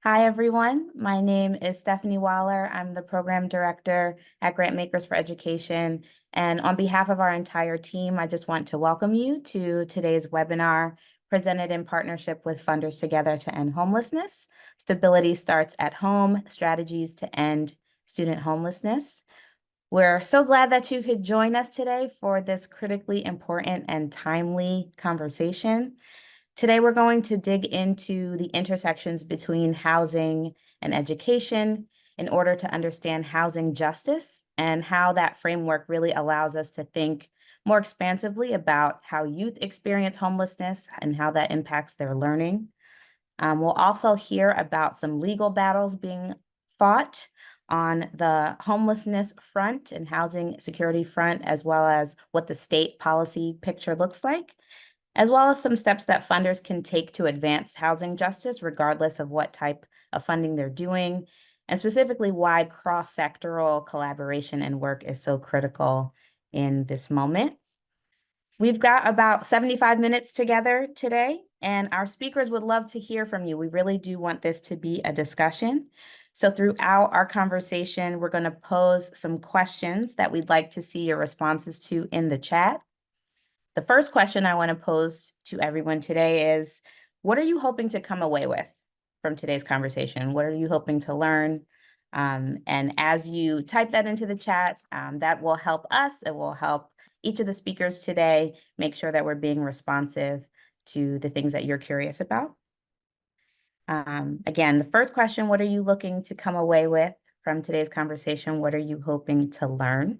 Hi, everyone. My name is Stephanie Waller. I'm the program director at Grantmakers for Education. And on behalf of our entire team, I just want to welcome you to today's webinar presented in partnership with Funders Together to End Homelessness. Stability starts at home, strategies to end student homelessness. We're so glad that you could join us today for this critically important and timely conversation. Today, we're going to dig into the intersections between housing and education in order to understand housing justice and how that framework really allows us to think more expansively about how youth experience homelessness and how that impacts their learning. We'll also hear about some legal battles being fought on the homelessness front and housing security front, as well as what the state policy picture looks like, as well as some steps that funders can take to advance housing justice, regardless of what type of funding they're doing, and specifically why cross-sectoral collaboration and work is so critical in this moment. We've got about 75 minutes together today, and our speakers would love to hear from you. We really do want this to be a discussion. So throughout our conversation, we're going to pose some questions that we'd like to see your responses to in the chat. The first question I want to pose to everyone today is, what are you hoping to come away with from today's conversation? What are you hoping to learn? And as you type that into the chat, that will help us. It will help each of the speakers today make sure that we're being responsive to the things that you're curious about. Again, the first question, what are you looking to come away with from today's conversation? What are you hoping to learn?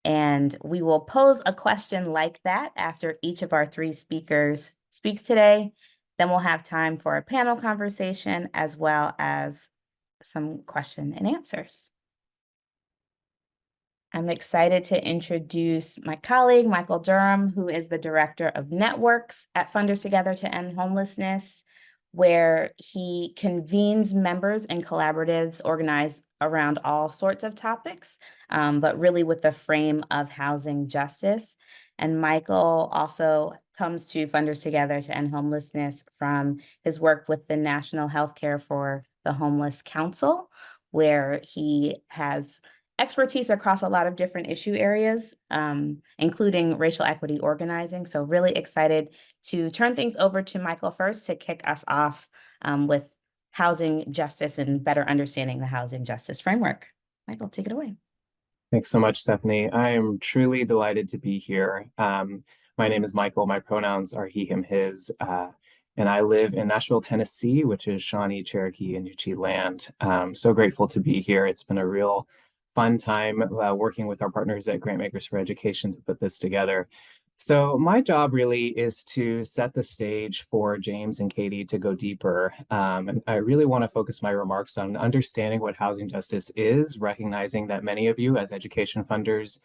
And we will pose a question like that after each of our three speakers speaks today. Then we'll have time for a panel conversation as well as some question and answers. I'm excited to introduce my colleague, Michael Durham, who is the Director of Networks at Funders Together to End Homelessness, where he convenes members and collaboratives organized around all sorts of topics, but really with the frame of housing justice. And Michael also comes to Funders Together to End Homelessness from his work with the National Healthcare for the Homeless Council, where he has expertise across a lot of different issue areas, including racial equity organizing. So really excited to turn things over to Michael first to kick us off with housing justice and better understanding the housing justice framework. Michael, take it away. Thanks so much, Stephanie. I am truly delighted to be here. My name is Michael. My pronouns are he, him, his, and I live in Nashville, Tennessee, which is Shawnee, Cherokee, and Yuchi land. So grateful to be here. It's been a real fun time working with our partners at Grantmakers for Education to put this together. So my job really is to set the stage for James and Katie to go deeper. And I really want to focus my remarks on understanding what housing justice is, recognizing that many of you as education funders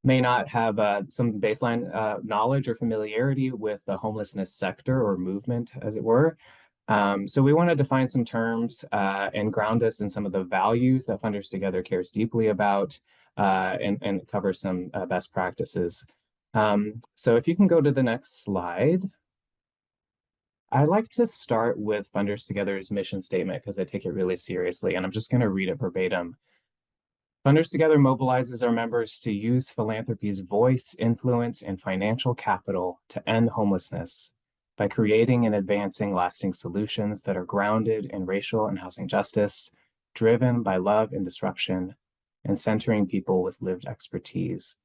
may not have some baseline knowledge or familiarity with the homelessness sector or movement, as it were. So we want to define some terms and ground us in some of the values that Funders Together cares deeply about and cover some best practices. So if you can go to the next slide. I'd like to start with Funders Together's mission statement because I take it really seriously, and I'm just going to read it verbatim. Funders Together mobilizes our members to use philanthropy's voice, influence, and financial capital to end homelessness by creating and advancing lasting solutions that are grounded in racial and housing justice, driven by love and disruption, and centering people with lived expertise.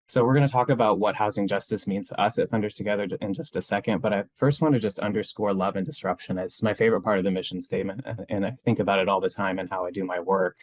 So we're going to talk about what housing justice means to us at Funders Together in just a second, but I first want to just underscore love and disruption. It's my favorite part of the mission statement, and I think about it all the time and how I do my work.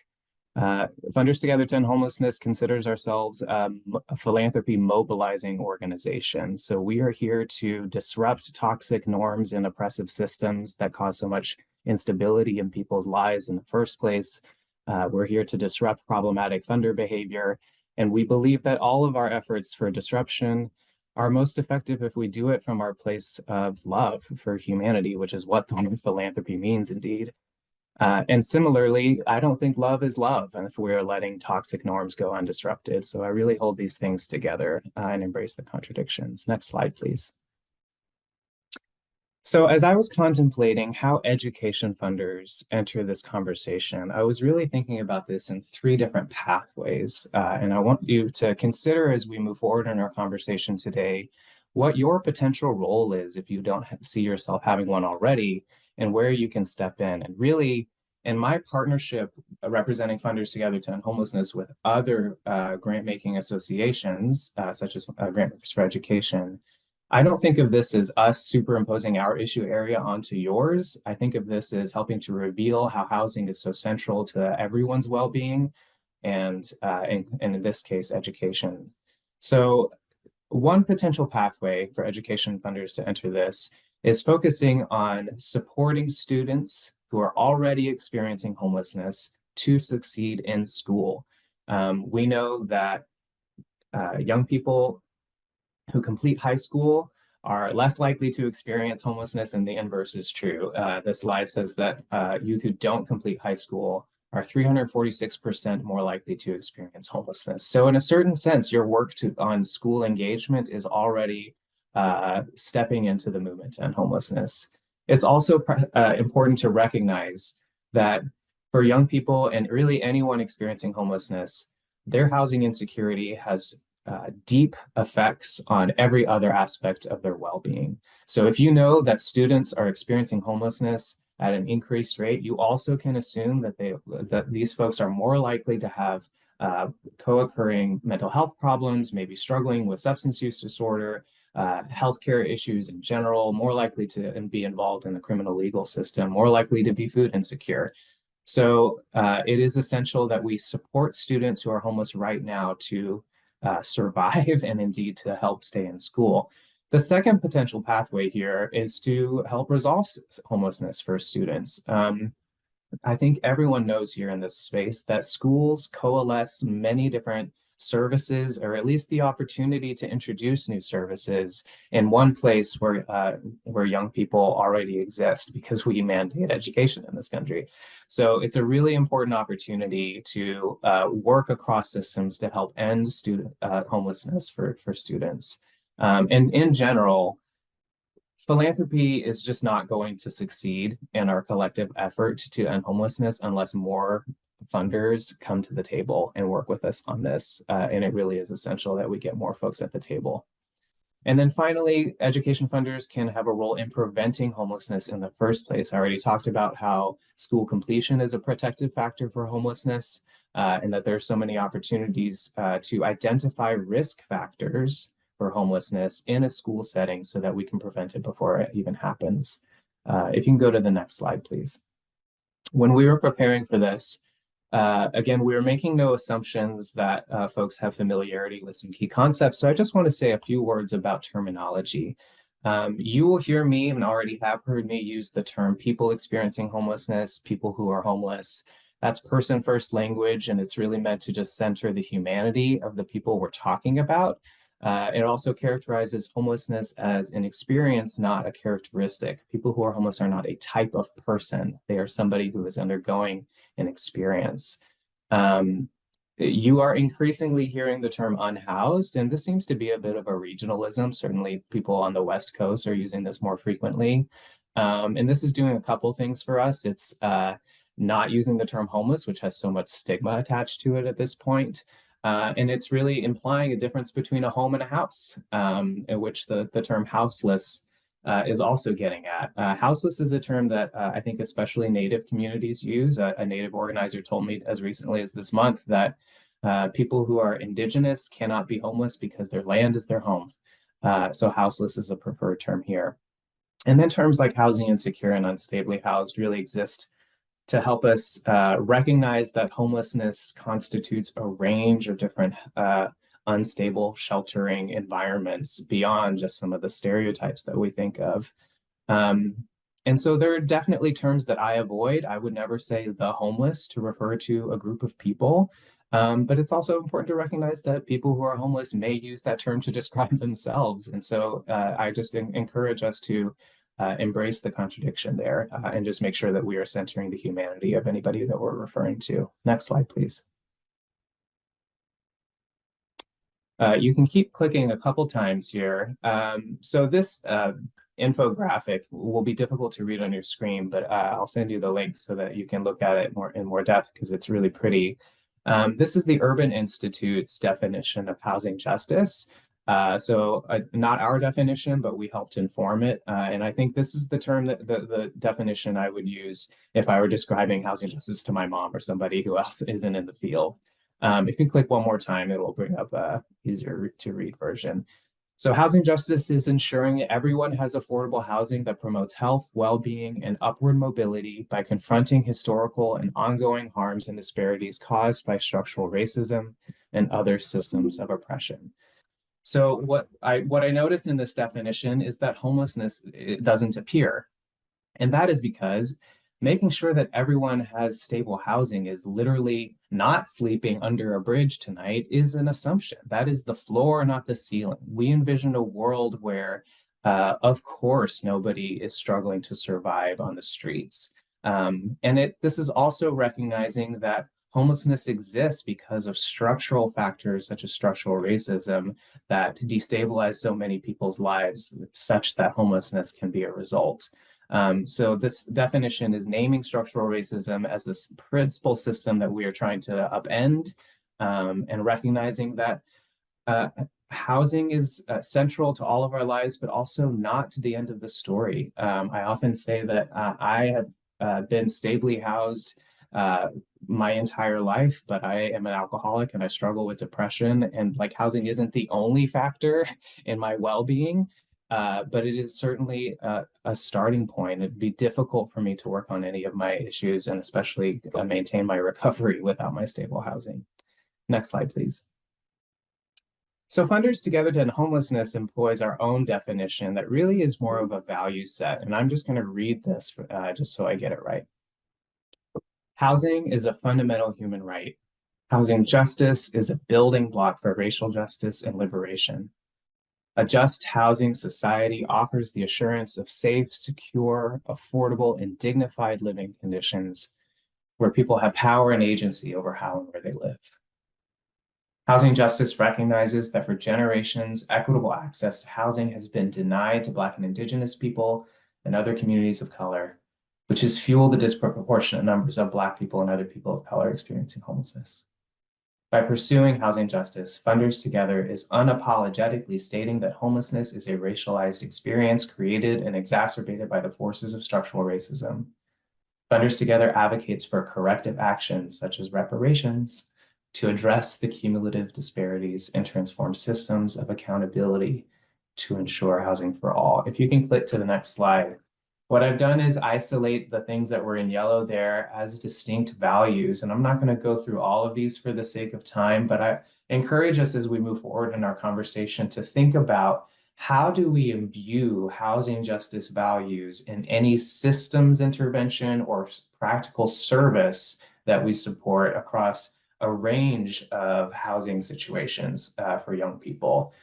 Funders Together to End Homelessness considers ourselves a philanthropy mobilizing organization. So we are here to disrupt toxic norms and oppressive systems that cause so much instability in people's lives in the first place. We're here to disrupt problematic funder behavior. And we believe that all of our efforts for disruption are most effective if we do it from our place of love for humanity, which is what the word philanthropy means indeed. And similarly, I don't think love is love and if we're letting toxic norms go undisrupted. So I really hold these things together and embrace the contradictions. Next slide, please. So, as I was contemplating how education funders enter this conversation, I was really thinking about this in three different pathways. And I want you to consider as we move forward in our conversation today what your potential role is if you don't see yourself having one already, and where you can step in. And really, in my partnership representing Funders Together to End Homelessness with other grant making associations, such as Grantmakers for Education. I don't think of this as us superimposing our issue area onto yours. I think of this as helping to reveal how housing is so central to everyone's well-being and in this case, education. So one potential pathway for education funders to enter this is focusing on supporting students who are already experiencing homelessness to succeed in school. We know that young people who complete high school are less likely to experience homelessness, and the inverse is true. The slide says that youth who don't complete high school are 346% more likely to experience homelessness. So, in a certain sense, your work on school engagement is already stepping into the movement to end homelessness. It's also important to recognize that for young people and really anyone experiencing homelessness, their housing insecurity has deep effects on every other aspect of their well-being. So if you know that students are experiencing homelessness at an increased rate, you also can assume that these folks are more likely to have co-occurring mental health problems, maybe struggling with substance use disorder, healthcare issues in general, more likely to be involved in the criminal legal system, more likely to be food insecure. So it is essential that we support students who are homeless right now to survive and indeed to help stay in school. The second potential pathway here is to help resolve homelessness for students. I think everyone knows here in this space that schools coalesce many different services, or at least the opportunity to introduce new services in one place where young people already exist because we mandate education in this country. So it's a really important opportunity to work across systems to help end student homelessness for students. And in general, philanthropy is just not going to succeed in our collective effort to end homelessness unless more funders come to the table and work with us on this. And it really is essential that we get more folks at the table. And then finally, education funders can have a role in preventing homelessness in the first place. I already talked about how school completion is a protective factor for homelessness, and that there are so many opportunities to identify risk factors for homelessness in a school setting so that we can prevent it before it even happens. If you can go to the next slide, please. When we were preparing for this, again, we were making no assumptions that folks have familiarity with some key concepts. So I just want to say a few words about terminology. You will hear me and already have heard me use the term people experiencing homelessness, people who are homeless. That's person first language, and it's really meant to just center the humanity of the people we're talking about. It also characterizes homelessness as an experience, not a characteristic. People who are homeless are not a type of person. They are somebody who is undergoing an experience. You are increasingly hearing the term unhoused, and this seems to be a bit of a regionalism. Certainly, people on the West Coast are using this more frequently. And this is doing a couple things for us. It's not using the term homeless, which has so much stigma attached to it at this point. And it's really implying a difference between a home and a house, in which the term houseless is also getting at. Houseless is a term that I think especially Native communities use. A Native organizer told me as recently as this month that people who are Indigenous cannot be homeless because their land is their home. So houseless is a preferred term here. And then terms like housing insecure and unstably housed really exist to help us recognize that homelessness constitutes a range of different unstable sheltering environments beyond just some of the stereotypes that we think of. Um, and so there are definitely terms that I avoid. I would never say the homeless to refer to a group of people. But it's also important to recognize that people who are homeless may use that term to describe themselves. And so I just encourage us to embrace the contradiction there and just make sure that we are centering the humanity of anybody that we're referring to. Next slide, please. You can keep clicking a couple times here. So this infographic will be difficult to read on your screen, but I'll send you the link so that you can look at it more in more depth because it's really pretty. This is the Urban Institute's definition of housing justice. Not our definition, but we helped inform it. And I think this is the term that the definition I would use if I were describing housing justice to my mom or somebody who else isn't in the field. If you click one more time, it will bring up a easier to read version. So housing justice is ensuring everyone has affordable housing that promotes health, well-being, and upward mobility by confronting historical and ongoing harms and disparities caused by structural racism and other systems of oppression. So what I notice in this definition is that homelessness doesn't appear. And that is because making sure that everyone has stable housing is literally not sleeping under a bridge tonight is an assumption. That is the floor, not the ceiling. We envision a world where, of course, nobody is struggling to survive on the streets. This is also recognizing that homelessness exists because of structural factors such as structural racism that destabilize so many people's lives, such that homelessness can be a result. So this definition is naming structural racism as this principal system that we are trying to upend, and recognizing that housing is central to all of our lives, but also not to the end of the story. I often say that I have been stably housed my entire life, but I am an alcoholic and I struggle with depression, and like housing isn't the only factor in my well-being. But it is certainly a starting point. It'd be difficult for me to work on any of my issues and especially maintain my recovery without my stable housing. Next slide, please. So Funders Together to End Homelessness employs our own definition that really is more of a value set. And I'm just going to read this just so I get it right. Housing is a fundamental human right. Housing justice is a building block for racial justice and liberation. A just housing society offers the assurance of safe, secure, affordable, and dignified living conditions where people have power and agency over how and where they live. Housing justice recognizes that for generations, equitable access to housing has been denied to Black and Indigenous people and other communities of color, which has fueled the disproportionate numbers of Black people and other people of color experiencing homelessness. By pursuing housing justice, Funders Together is unapologetically stating that homelessness is a racialized experience created and exacerbated by the forces of structural racism. Funders Together advocates for corrective actions such as reparations to address the cumulative disparities and transform systems of accountability to ensure housing for all. If you can click to the next slide. What I've done is isolate the things that were in yellow there as distinct values. And I'm not going to go through all of these for the sake of time, but I encourage us as we move forward in our conversation to think about how do we imbue housing justice values in any systems intervention or practical service that we support across a range of housing situations for young people.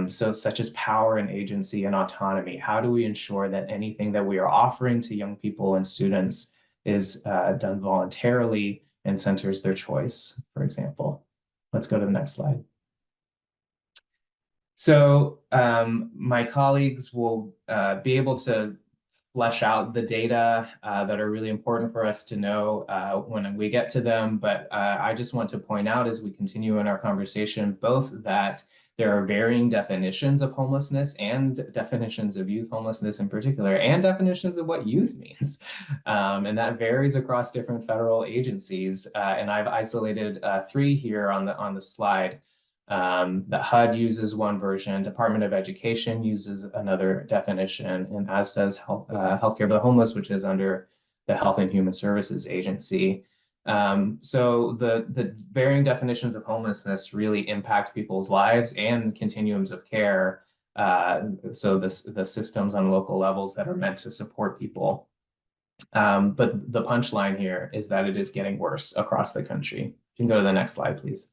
So such as power and agency and autonomy. How do we ensure that anything that we are offering to young people and students is done voluntarily and centers their choice, for example? Let's go to the next slide. So my colleagues will be able to flesh out the data that are really important for us to know when we get to them. But I just want to point out as we continue in our conversation, both that there are varying definitions of homelessness and definitions of youth homelessness in particular, and definitions of what youth means. And that varies across different federal agencies. And I've isolated 3 here on the slide. The HUD uses one version, Department of Education uses another definition, and as does Healthcare for the Homeless, which is under the Health and Human Services Agency. So the varying definitions of homelessness really impact people's lives and continuums of care. So the systems on local levels that are meant to support people. But the punchline here is that it is getting worse across the country. You can go to the next slide, please.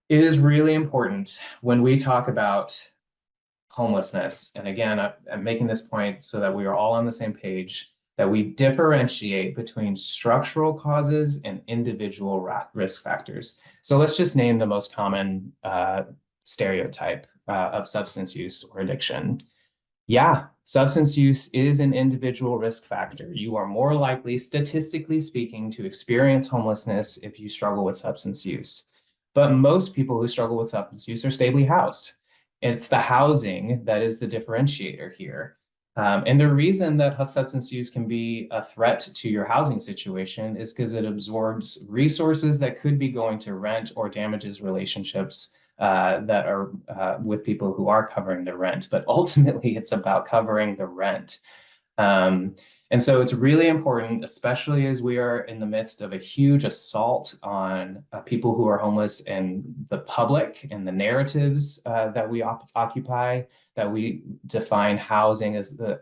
It is really important when we talk about homelessness, and again, I'm making this point so that we are all on the same page, that we differentiate between structural causes and individual risk factors. So let's just name the most common stereotype. of substance use or addiction. Yeah, substance use is an individual risk factor. You are more likely, statistically speaking, to experience homelessness if you struggle with substance use. But most people who struggle with substance use are stably housed. It's the housing that is the differentiator here. And the reason that substance use can be a threat to your housing situation is because it absorbs resources that could be going to rent or damages relationships that are with people who are covering the rent. But ultimately, it's about covering the rent. And so it's really important, especially as we are in the midst of a huge assault on people who are homeless and the public and the narratives that we occupy, that we define housing as the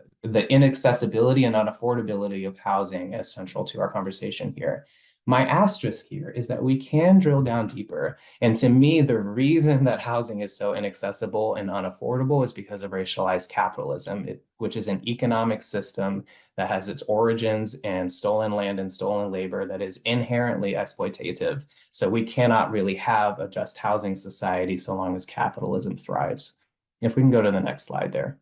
inaccessibility and unaffordability of housing as central to our conversation here. My asterisk here is that we can drill down deeper. And to me, the reason that housing is so inaccessible and unaffordable is because of racialized capitalism, which is an economic system that has its origins in stolen land and stolen labor that is inherently exploitative. So we cannot really have a just housing society so long as capitalism thrives. If we can go to the next slide there.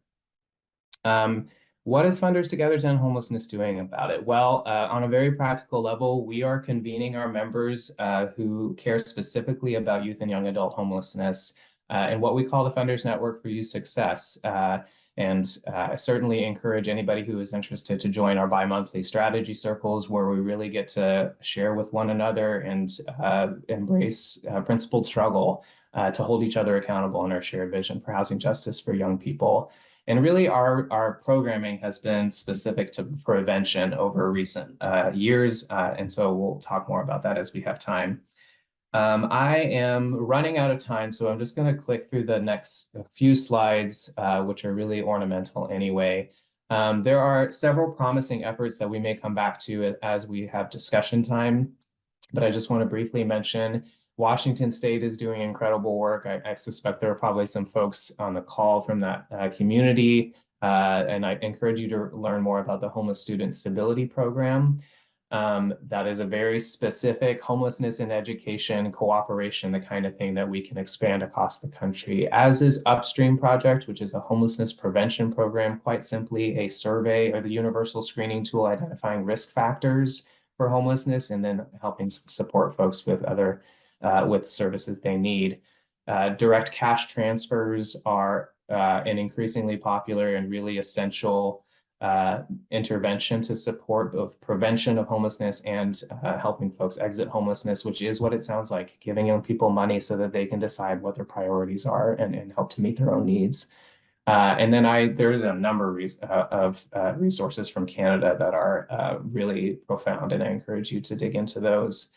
What is Funders Together to End Homelessness doing about it? Well, on a very practical level, we are convening our members who care specifically about youth and young adult homelessness and what we call the Funders Network for Youth Success. I certainly encourage anybody who is interested to join our bi-monthly strategy circles, where we really get to share with one another and embrace principled struggle to hold each other accountable in our shared vision for housing justice for young people. And really, our programming has been specific to prevention over recent years. And so we'll talk more about that as we have time. I am running out of time, so I'm just going to click through the next few slides, which are really ornamental anyway. There are several promising efforts that we may come back to as we have discussion time, but I just want to briefly mention Washington State is doing incredible work. I suspect there are probably some folks on the call from that community, and I encourage you to learn more about the Homeless Student Stability Program. That is a very specific homelessness and education cooperation, the kind of thing that we can expand across the country, as is Upstream Project, which is a homelessness prevention program, quite simply a survey or the universal screening tool identifying risk factors for homelessness and then helping support folks with other with services they need. Direct cash transfers are an increasingly popular and really essential intervention to support both prevention of homelessness and helping folks exit homelessness, which is what it sounds like, giving young people money so that they can decide what their priorities are and help to meet their own needs. And then there's a number of resources from Canada that are really profound, and I encourage you to dig into those.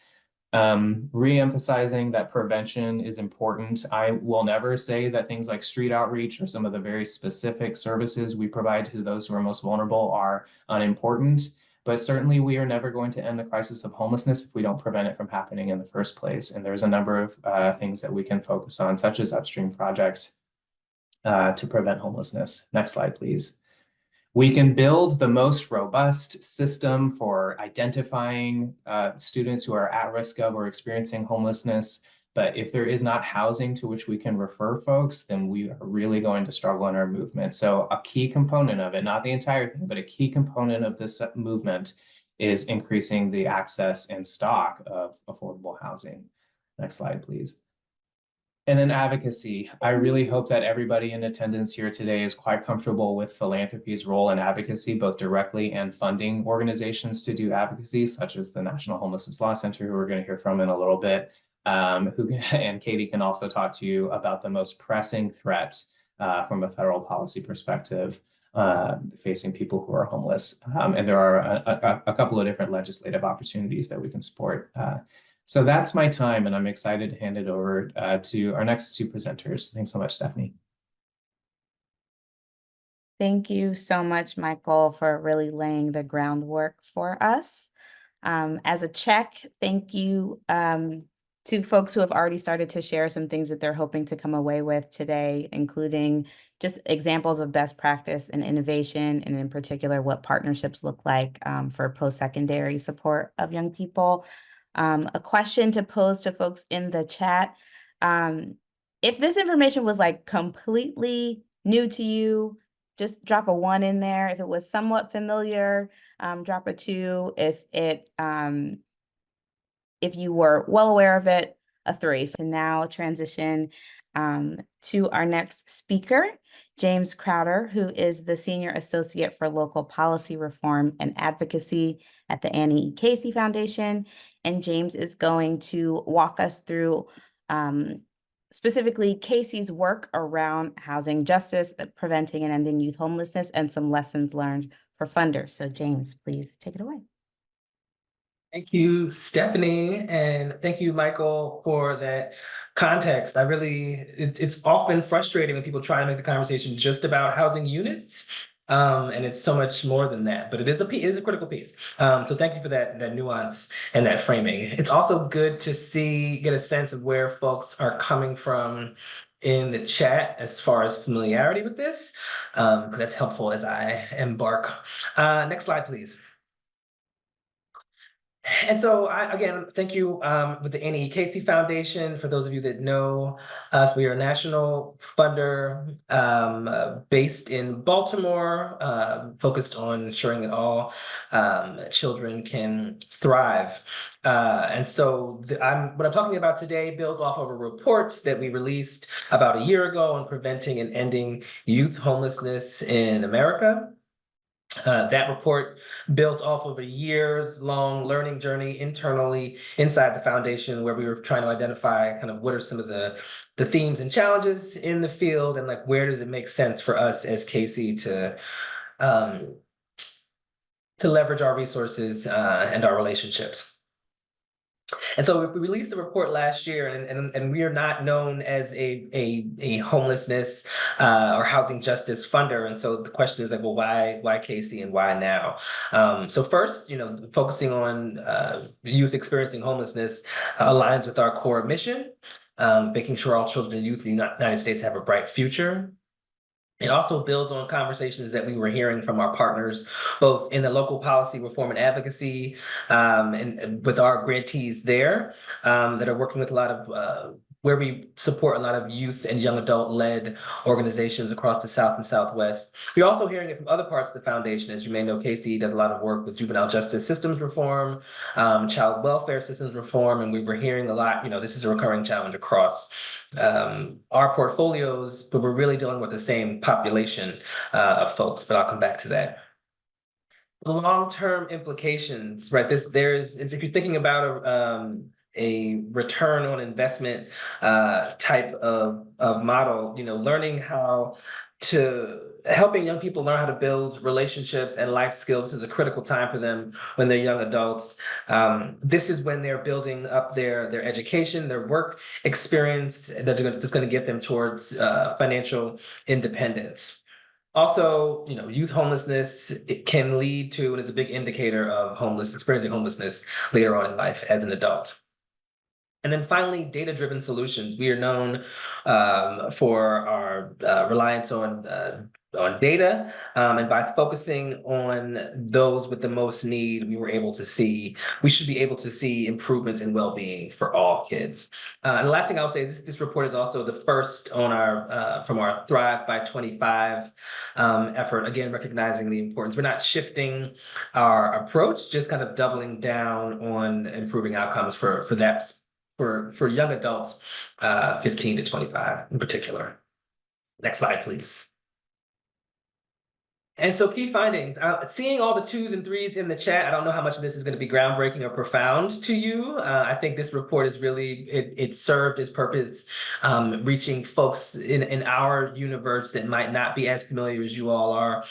Re-emphasizing that prevention is important. I will never say that things like street outreach or some of the very specific services we provide to those who are most vulnerable are unimportant, but certainly we are never going to end the crisis of homelessness if we don't prevent it from happening in the first place. And there's a number of things that we can focus on, such as Upstream Project, to prevent homelessness. Next slide, please. We can build the most robust system for identifying students who are at risk of or experiencing homelessness. But if there is not housing to which we can refer folks, then we are really going to struggle in our movement. So a key component of it, not the entire thing, but a key component of this movement is increasing the access and stock of affordable housing. Next slide, please. And then advocacy. I really hope that everybody in attendance here today is quite comfortable with philanthropy's role in advocacy, both directly and funding organizations to do advocacy, such as the National Homelessness Law Center, who we're going to hear from in a little bit. And Katie can also talk to you about the most pressing threat from a federal policy perspective facing people who are homeless. And there are a couple of different legislative opportunities that we can support. So that's my time, and I'm excited to hand it over to our next two presenters. Thanks so much, Stephanie. Thank you so much, Michael, for really laying the groundwork for us. As a check, thank you to folks who have already started to share some things that they're hoping to come away with today, including just examples of best practice and innovation, and in particular, what partnerships look like for post-secondary support of young people. A question to pose to folks in the chat. if this information was like completely new to you, just drop a 1 in there. If it was somewhat familiar, drop a 2. If you were well aware of it, a 3. So now transition to our next speaker, James Crowder, who is the Senior Associate for Local Policy Reform and Advocacy at the Annie E. Casey Foundation. And James is going to walk us through specifically Casey's work around housing justice, preventing and ending youth homelessness, and some lessons learned for funders. So James, please take it away. Thank you, Stephanie, and thank you, Michael, for that context. It's often frustrating when people try to make the conversation just about housing units, and it's so much more than that. But it is a critical piece. So thank you for that nuance and that framing. It's also good to get a sense of where folks are coming from in the chat as far as familiarity with this, because that's helpful as I embark. Next slide, please. And so again, thank you with the NCHE Casey Foundation. For those of you that know us, we are a national funder based in Baltimore, focused on ensuring that all children can thrive. And so what I'm talking about today builds off of a report that we released about a year ago on preventing and ending youth homelessness in America. That report built off of a years-long learning journey internally inside the foundation, where we were trying to identify kind of what are some of the themes and challenges in the field, and like where does it make sense for us as Casey to leverage our resources and our relationships. And so we released the report last year, and we are not known as a homelessness or housing justice funder. And so the question is like, well, why Casey and why now? So first, focusing on youth experiencing homelessness aligns with our core mission, making sure all children and youth in the United States have a bright future. It also builds on conversations that we were hearing from our partners, both in the local policy reform and advocacy, and with our grantees there that are working with a lot of where we support a lot of youth and young adult-led organizations across the South and Southwest. We're also hearing it from other parts of the foundation. As you may know, Casey does a lot of work with juvenile justice systems reform, child welfare systems reform, and we were hearing a lot, this is a recurring challenge across our portfolios, but we're really dealing with the same population of folks, but I'll come back to that. The long-term implications, right? If you're thinking about a return on investment type of model, learning how to helping young people learn how to build relationships and life skills. This is a critical time for them when they're young adults. This is when they're building up their education, their work experience that's going to get them towards financial independence. Also, youth homelessness, it can lead to, and is a big indicator of experiencing homelessness later on in life as an adult. And then finally, data-driven solutions. We are known for our reliance on data, and by focusing on those with the most need, we should be able to see improvements in well-being for all kids. And the last thing I'll say, this report is also the first on from our Thrive by 25 effort, again, recognizing the importance. We're not shifting our approach, just kind of doubling down on improving outcomes for young adults, 15 to 25 in particular. Next slide, please. And so key findings, seeing all the 2s and 3s in the chat, I don't know how much of this is going to be groundbreaking or profound to you. I think this report is really, it served its purpose, reaching folks in our universe that might not be as familiar as you all are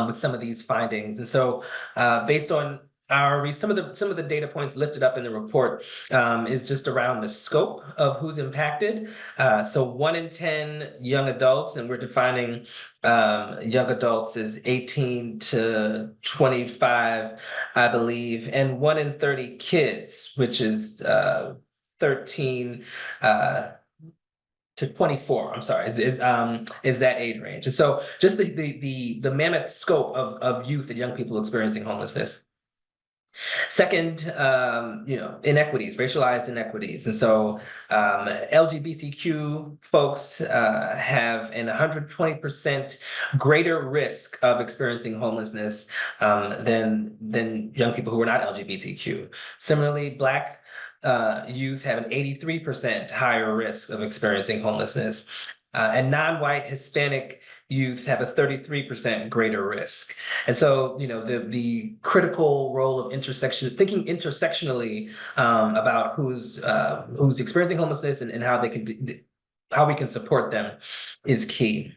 with some of these findings. And so based on some of the data points lifted up in the report is just around the scope of who's impacted. So 1 in 10 young adults, and we're defining young adults as 18 to 25, I believe, and 1 in 30 kids, which is 13 to 24, I'm sorry, is that age range. And so just the mammoth scope of youth and young people experiencing homelessness. Second, inequities, racialized inequities. And so LGBTQ folks have an 120% greater risk of experiencing homelessness than young people who are not LGBTQ. Similarly, Black youth have an 83% higher risk of experiencing homelessness. And non-white Hispanic youth have a 33% greater risk. And so, the critical role of thinking intersectionally about who's experiencing homelessness and how we can support them is key.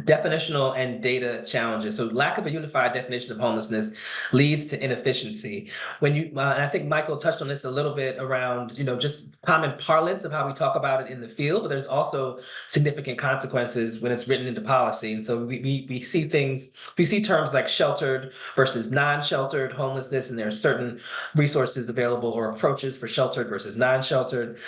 Definitional and data challenges. So lack of a unified definition of homelessness leads to inefficiency. And I think Michael touched on this a little bit around, just common parlance of how we talk about it in the field, but there's also significant consequences when it's written into policy. And so we see terms like sheltered versus non-sheltered homelessness, and there are certain resources available or approaches for sheltered versus non-sheltered.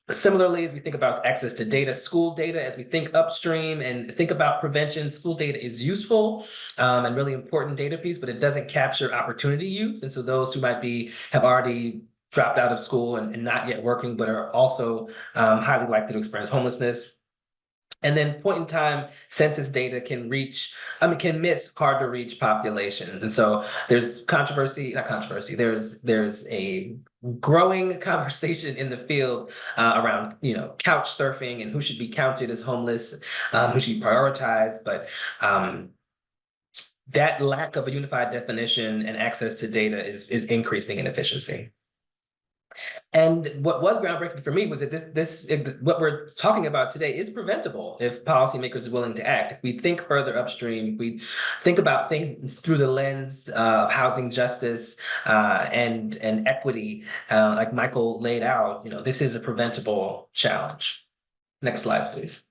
Similarly, as we think about access to data, school data, as we think upstream and think about prevention, school data is useful and really important data piece, but it doesn't capture opportunity youth. And so those who have already dropped out of school and not yet working, but are also highly likely to experience homelessness. And then point in time census data can miss hard to reach populations. And so there's there's a growing conversation in the field around, couch surfing and who should be counted as homeless, who should be prioritized. But that lack of a unified definition and access to data is increasing inefficiency. And what was groundbreaking for me was that what we're talking about today is preventable if policymakers are willing to act. If we think further upstream, we think about things through the lens of housing justice and equity, like Michael laid out, this is a preventable challenge. Next slide, please.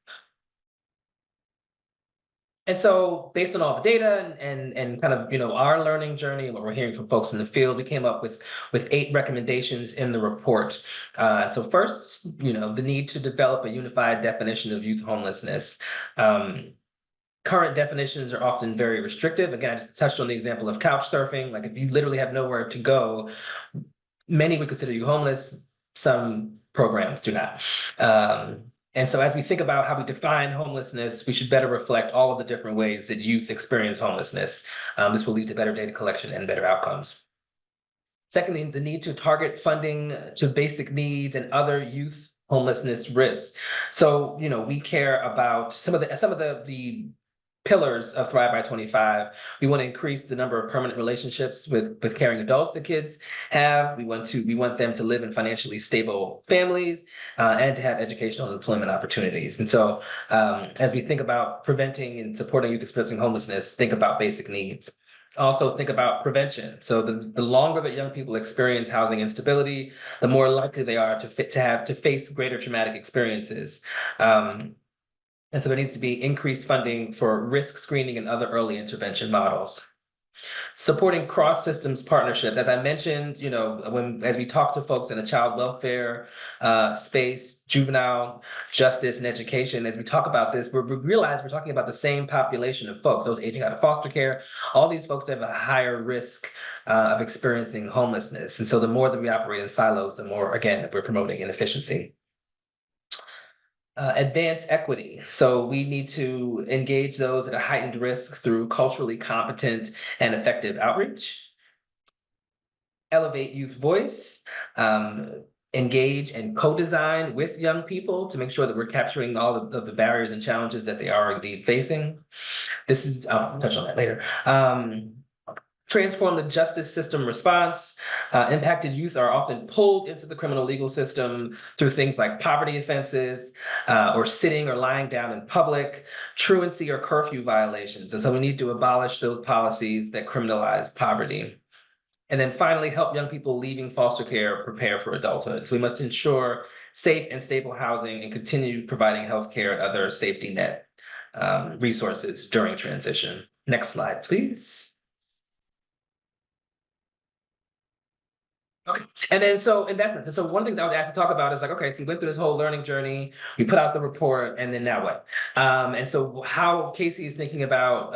And so based on all the data and kind of, our learning journey and what we're hearing from folks in the field, we came up with 8 recommendations in the report. So first, the need to develop a unified definition of youth homelessness. Current definitions are often very restrictive. Again, I just touched on the example of couch surfing. Like if you literally have nowhere to go, many would consider you homeless. Some programs do not. And so as we think about how we define homelessness, we should better reflect all of the different ways that youth experience homelessness. This will lead to better data collection and better outcomes. Secondly, the need to target funding to basic needs and other youth homelessness risks. So, we care about some of the pillars of Thrive by 25. We want to increase the number of permanent relationships with caring adults that kids have. We want them to live in financially stable families and to have educational and employment opportunities. And so as we think about preventing and supporting youth experiencing homelessness, think about basic needs. Also think about prevention. So the longer that young people experience housing instability, the more likely they are to face greater traumatic experiences. And so there needs to be increased funding for risk screening and other early intervention models. Supporting cross-systems partnerships. As I mentioned, as we talk to folks in the child welfare space, juvenile justice and education, as we talk about this, we realize we're talking about the same population of folks, those aging out of foster care. All these folks have a higher risk of experiencing homelessness. And so the more that we operate in silos, the more, again, that we're promoting inefficiency. Advance equity. So we need to engage those at a heightened risk through culturally competent and effective outreach. Elevate youth voice. Engage and co-design with young people to make sure that we're capturing all of the barriers and challenges that they are indeed facing. I'll touch on that later. Transform the justice system response. Impacted youth are often pulled into the criminal legal system through things like poverty offenses or sitting or lying down in public, truancy or curfew violations. And so we need to abolish those policies that criminalize poverty. And then finally, help young people leaving foster care prepare for adulthood. So we must ensure safe and stable housing and continue providing healthcare and other safety net resources during transition. Next slide, please. Okay. And then so investments. And so one of the things I was asked to talk about is like, okay, so you went through this whole learning journey, we put out the report, and then now what? And so how Casey is thinking about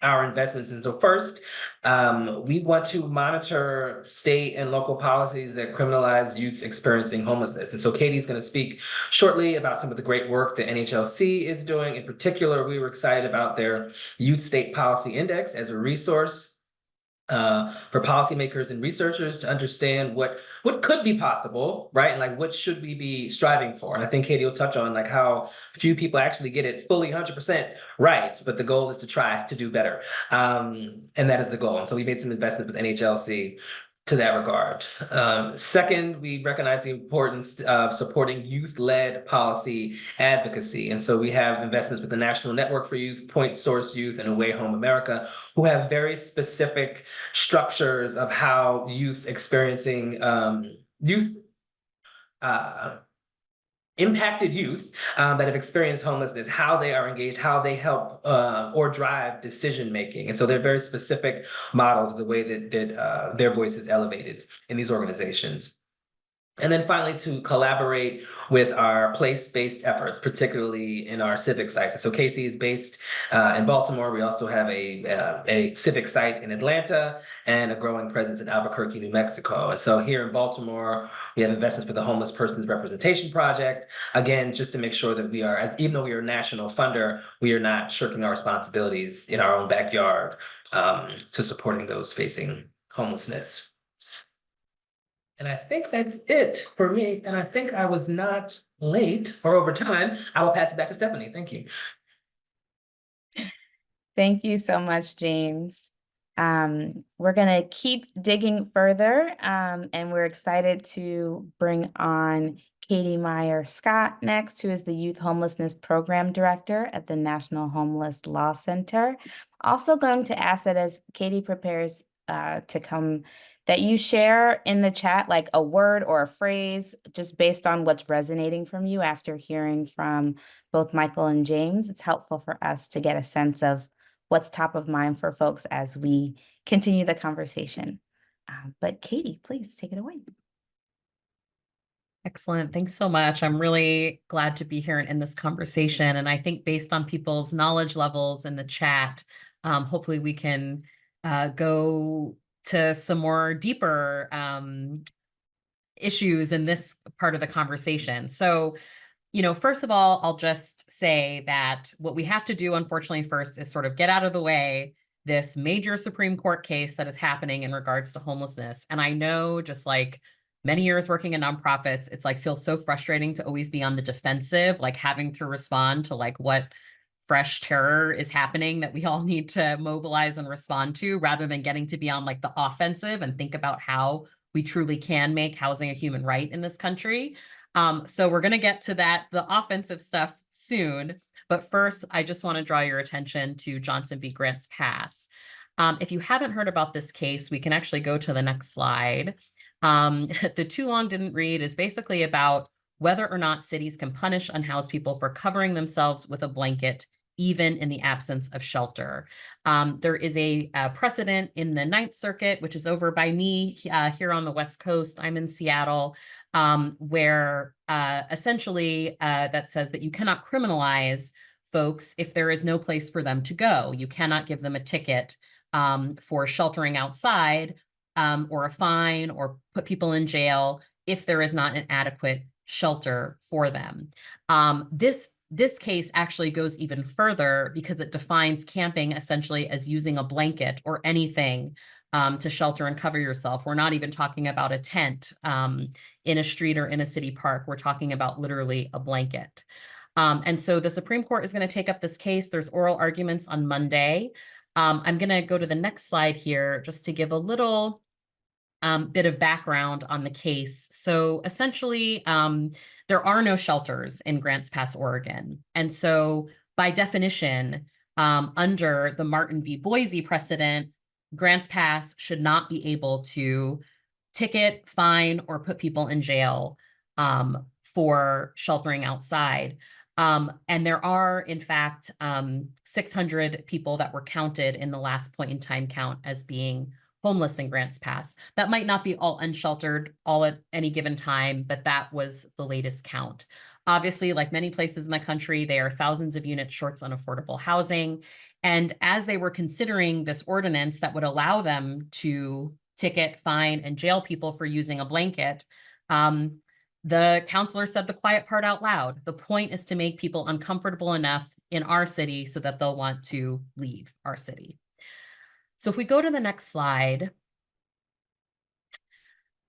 our investments. And so first, We want to monitor state and local policies that criminalize youth experiencing homelessness. And so Katie's going to speak shortly about some of the great work that NHLC is doing. In particular, we were excited about their Youth State Policy Index as a resource for policymakers and researchers to understand what could be possible, right? And like what should we be striving for? And I think Katie will touch on like how few people actually get it fully 100% right, but the goal is to try to do better. And that is the goal. And so we made some investments with NHLC to that regard. Second, we recognize the importance of supporting youth-led policy advocacy. And so we have investments with the National Network for Youth, Point Source Youth, and Away Home America, who have very specific structures of how youth experiencing impacted youth that have experienced homelessness, how they are engaged, how they help or drive decision making. And so they're very specific models of the way that their voice is elevated in these organizations. And then finally, to collaborate with our place-based efforts, particularly in our civic sites. So Casey is based in Baltimore. We also have a civic site in Atlanta and a growing presence in Albuquerque, New Mexico. And so here in Baltimore, we have investments for the Homeless Persons Representation Project. Again, just to make sure that we are, even though we are a national funder, we are not shirking our responsibilities in our own backyard to supporting those facing homelessness. And I think that's it for me. And I think I was not late or over time. I will pass it back to Stephanie. Thank you. Thank you so much, James. We're going to keep digging further, and we're excited to bring on Katie Meyer Scott next, who is the Youth Homelessness Program Director at the National Homeless Law Center. Also going to ask that as Katie prepares to come, that you share in the chat like a word or a phrase just based on what's resonating from you after hearing from both Michael and James. It's helpful for us to get a sense of what's top of mind for folks as we continue the conversation. But Katie, please take it away. Excellent. Thanks so much. I'm really glad to be here in this conversation. And I think based on people's knowledge levels in the chat, hopefully we can go to some more deeper issues in this part of the conversation. So, you know, first of all, I'll just say that what we have to do, unfortunately, first is sort of get out of the way this major Supreme Court case that is happening in regards to homelessness. And I know, just like many years working in nonprofits, it's like feels so frustrating to always be on the defensive, like having to respond to like what fresh terror is happening that we all need to mobilize and respond to, rather than getting to be on like the offensive and think about how we truly can make housing a human right in this country. So we're going to get to that, the offensive stuff soon. But first, I just want to draw your attention to Johnson v. Grants Pass. If you haven't heard about this case, we can actually go to the next slide. The too long didn't read is basically about whether or not cities can punish unhoused people for covering themselves with a blanket, even in the absence of shelter. There is a precedent in the Ninth Circuit, which is over by me here on the West Coast. I'm in Seattle, where essentially that says that you cannot criminalize folks if there is no place for them to go. You cannot give them a ticket for sheltering outside or a fine or put people in jail if there is not an adequate shelter for them. This case actually goes even further because it defines camping essentially as using a blanket or anything to shelter and cover yourself. We're not even talking about a tent in a street or in a city park. We're talking about literally a blanket. And so the Supreme Court is going to take up this case. There's oral arguments on Monday. I'm going to go to the next slide here just to give a little bit of background on the case. So essentially, there are no shelters in Grants Pass, Oregon. And so by definition, under the Martin v. Boise precedent, Grants Pass should not be able to ticket, fine, or put people in jail for sheltering outside. And there are, in fact, 600 people that were counted in the last point in time count as being homeless in Grants Pass. That might not be all unsheltered all at any given time, but that was the latest count. Obviously, like many places in the country, they are thousands of units short on affordable housing. And as they were considering this ordinance that would allow them to ticket, fine, and jail people for using a blanket, the counselor said the quiet part out loud. The point is to make people uncomfortable enough in our city so that they'll want to leave our city. So if we go to the next slide,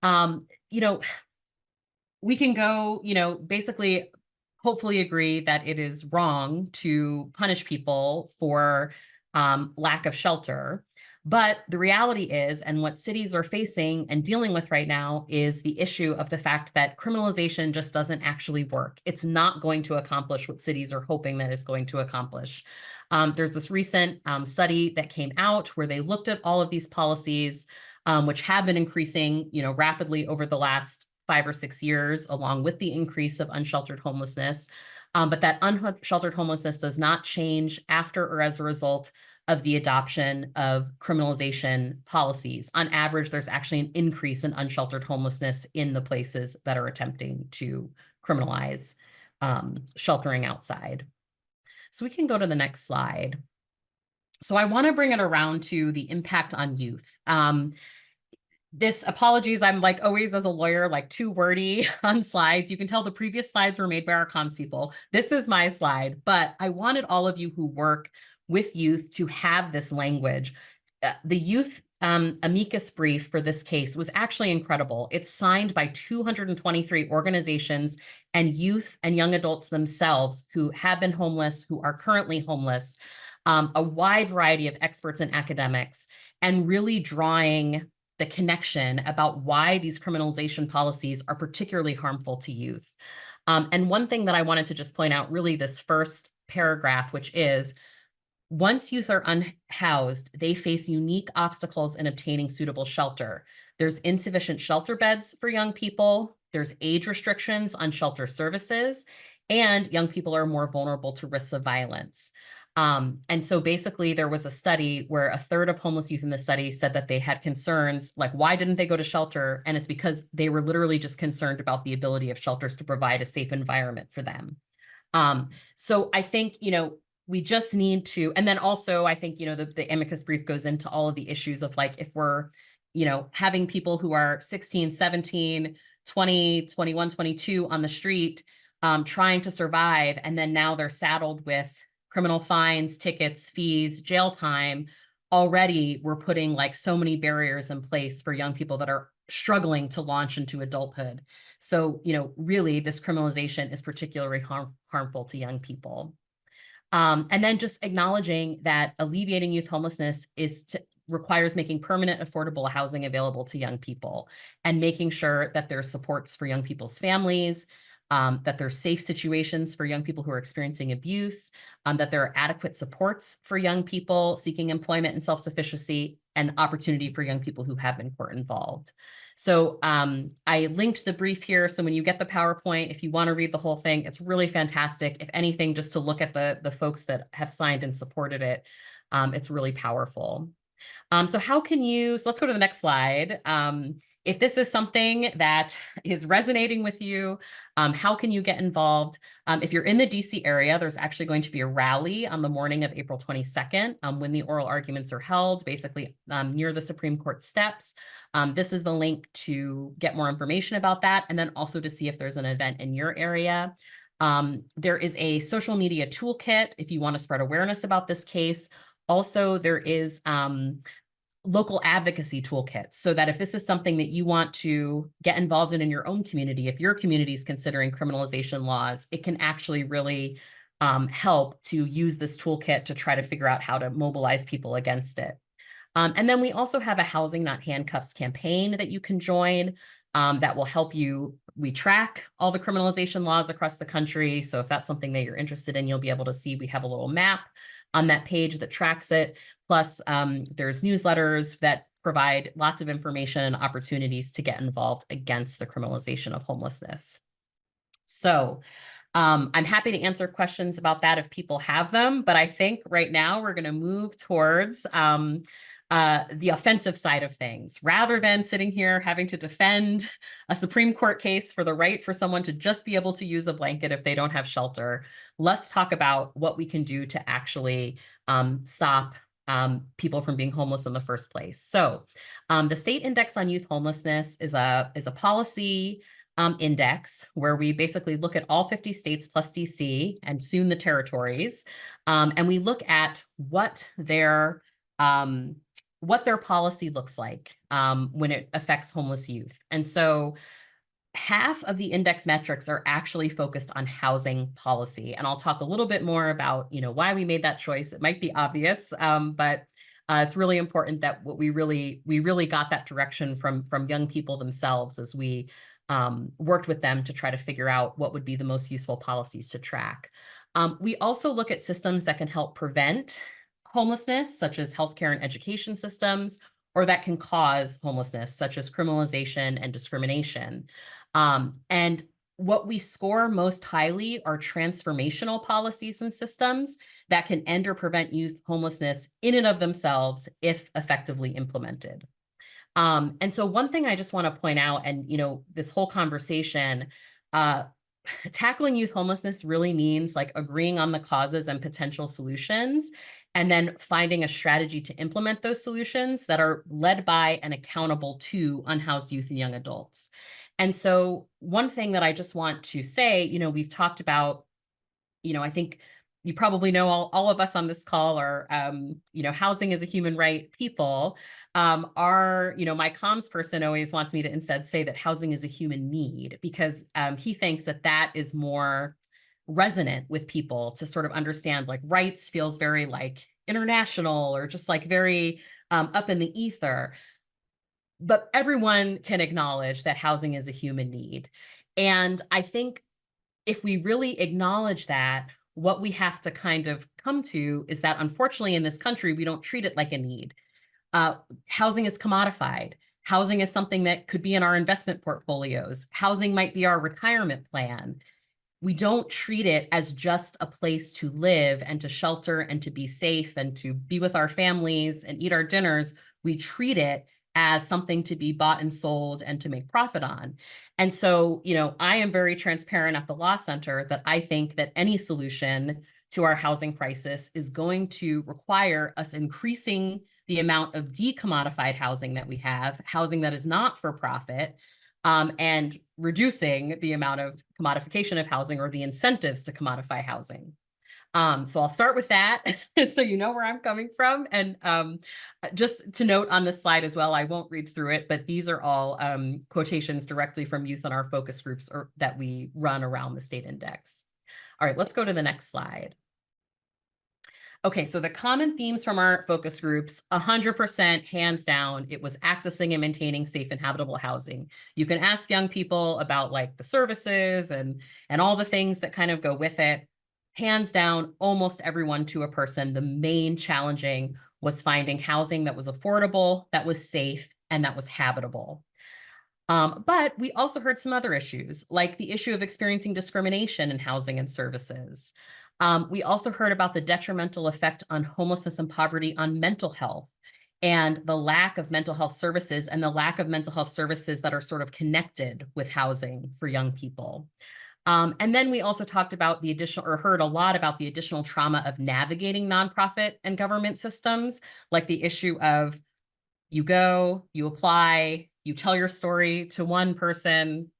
you know, we can go, you know, basically hopefully agree that it is wrong to punish people for lack of shelter. But the reality is, and what cities are facing and dealing with right now, is the issue of the fact that criminalization just doesn't actually work. It's not going to accomplish what cities are hoping that it's going to accomplish. There's this recent study that came out where they looked at all of these policies, which have been increasing, you know, rapidly over the last 5 or 6 years, along with the increase of unsheltered homelessness. But that unsheltered homelessness does not change after or as a result of the adoption of criminalization policies. On average, there's actually an increase in unsheltered homelessness in the places that are attempting to criminalize sheltering outside. So we can go to the next slide. So I want to bring it around to the impact on youth. Apologies, I'm like always as a lawyer, like too wordy on slides. You can tell the previous slides were made by our comms people. This is my slide, but I wanted all of you who work with youth to have this language. The youth amicus brief for this case was actually incredible. It's signed by 223 organizations and youth and young adults themselves who have been homeless, who are currently homeless, a wide variety of experts and academics, and really drawing the connection about why these criminalization policies are particularly harmful to youth. And one thing that I wanted to just point out, really this first paragraph, which is, once youth are unhoused, they face unique obstacles in obtaining suitable shelter. There's insufficient shelter beds for young people, there's age restrictions on shelter services, and young people are more vulnerable to risks of violence. And so basically there was a study where a third of homeless youth in the study said that they had concerns, like why didn't they go to shelter? And it's because they were literally just concerned about the ability of shelters to provide a safe environment for them. So I think, you know, we just need to, and then also I think, you know, the amicus brief goes into all of the issues of like, if we're, you know, having people who are 16, 17, 20, 21, 22 on the street, trying to survive, and then now they're saddled with criminal fines, tickets, fees, jail time. Already we're putting like so many barriers in place for young people that are struggling to launch into adulthood. So, you know, really this criminalization is particularly harmful to young people. And then just acknowledging that alleviating youth homelessness requires making permanent affordable housing available to young people, and making sure that there's supports for young people's families, that there's safe situations for young people who are experiencing abuse, that there are adequate supports for young people seeking employment and self-sufficiency, and opportunity for young people who have been court involved. So I linked the brief here. So when you get the PowerPoint, if you want to read the whole thing, it's really fantastic. If anything, just to look at the folks that have signed and supported it, it's really powerful. So let's go to the next slide. If this is something that is resonating with you, how can you get involved? If you're in the DC area, there's actually going to be a rally on the morning of April 22nd when the oral arguments are held, basically near the Supreme Court steps. This is the link to get more information about that, and then also to see if there's an event in your area. There is a social media toolkit if you want to spread awareness about this case. Also, there is local advocacy toolkits, so that if this is something that you want to get involved in your own community, if your community is considering criminalization laws, it can actually really help to use this toolkit to try to figure out how to mobilize people against it. And then we also have a Housing Not Handcuffs campaign that you can join that will help you. We track all the criminalization laws across the country. So if that's something that you're interested in, you'll be able to see we have a little map on that page that tracks it. Plus, there's newsletters that provide lots of information and opportunities to get involved against the criminalization of homelessness. So I'm happy to answer questions about that if people have them, but I think right now we're going to move towards the offensive side of things. Rather than sitting here having to defend a Supreme Court case for the right for someone to just be able to use a blanket if they don't have shelter, let's talk about what we can do to actually stop people from being homeless in the first place. So the State Index on Youth Homelessness is a policy index where we basically look at all 50 states plus DC and soon the territories. And we look at what their policy looks like when it affects homeless youth. And so half of the index metrics are actually focused on housing policy. And I'll talk a little bit more about, why we made that choice. It might be obvious, but it's really important that we really got that direction from young people themselves as we worked with them to try to figure out what would be the most useful policies to track. We also look at systems that can help prevent homelessness, such as healthcare and education systems, or that can cause homelessness, such as criminalization and discrimination. And what we score most highly are transformational policies and systems that can end or prevent youth homelessness in and of themselves if effectively implemented. And so one thing I just want to point out, and this whole conversation, tackling youth homelessness really means like agreeing on the causes and potential solutions, and then finding a strategy to implement those solutions that are led by and accountable to unhoused youth and young adults. And so one thing that I just want to say, we've talked about, I think you probably know all of us on this call are, housing is a human right people. My comms person always wants me to instead say that housing is a human need, because he thinks that is more resonant with people to sort of understand, like rights feels very like international or just like very up in the ether. But everyone can acknowledge that housing is a human need. And I think if we really acknowledge that, what we have to kind of come to is that unfortunately in this country, we don't treat it like a need. Housing is commodified. Housing is something that could be in our investment portfolios. Housing might be our retirement plan. We don't treat it as just a place to live and to shelter and to be safe and to be with our families and eat our dinners. We treat it as something to be bought and sold and to make profit on. And so, I am very transparent at the Law Center that I think that any solution to our housing crisis is going to require us increasing the amount of decommodified housing that we have, housing that is not for profit, and reducing the amount of commodification of housing or the incentives to commodify housing. So I'll start with that so you know where I'm coming from. And just to note on this slide as well, I won't read through it, but these are all quotations directly from youth in our focus groups that we run around the state index. All right, let's go to the next slide. Okay, so the common themes from our focus groups, 100% hands down, it was accessing and maintaining safe and habitable housing. You can ask young people about like the services and all the things that kind of go with it. Hands down, almost everyone to a person, the main challenging was finding housing that was affordable, that was safe, and that was habitable. But we also heard some other issues, like the issue of experiencing discrimination in housing and services. We also heard about the detrimental effect on homelessness and poverty on mental health, and the lack of mental health services and the lack of mental health services that are sort of connected with housing for young people. And then we also talked about heard a lot about the additional trauma of navigating nonprofit and government systems, like the issue of you go, you apply, you tell your story to one person,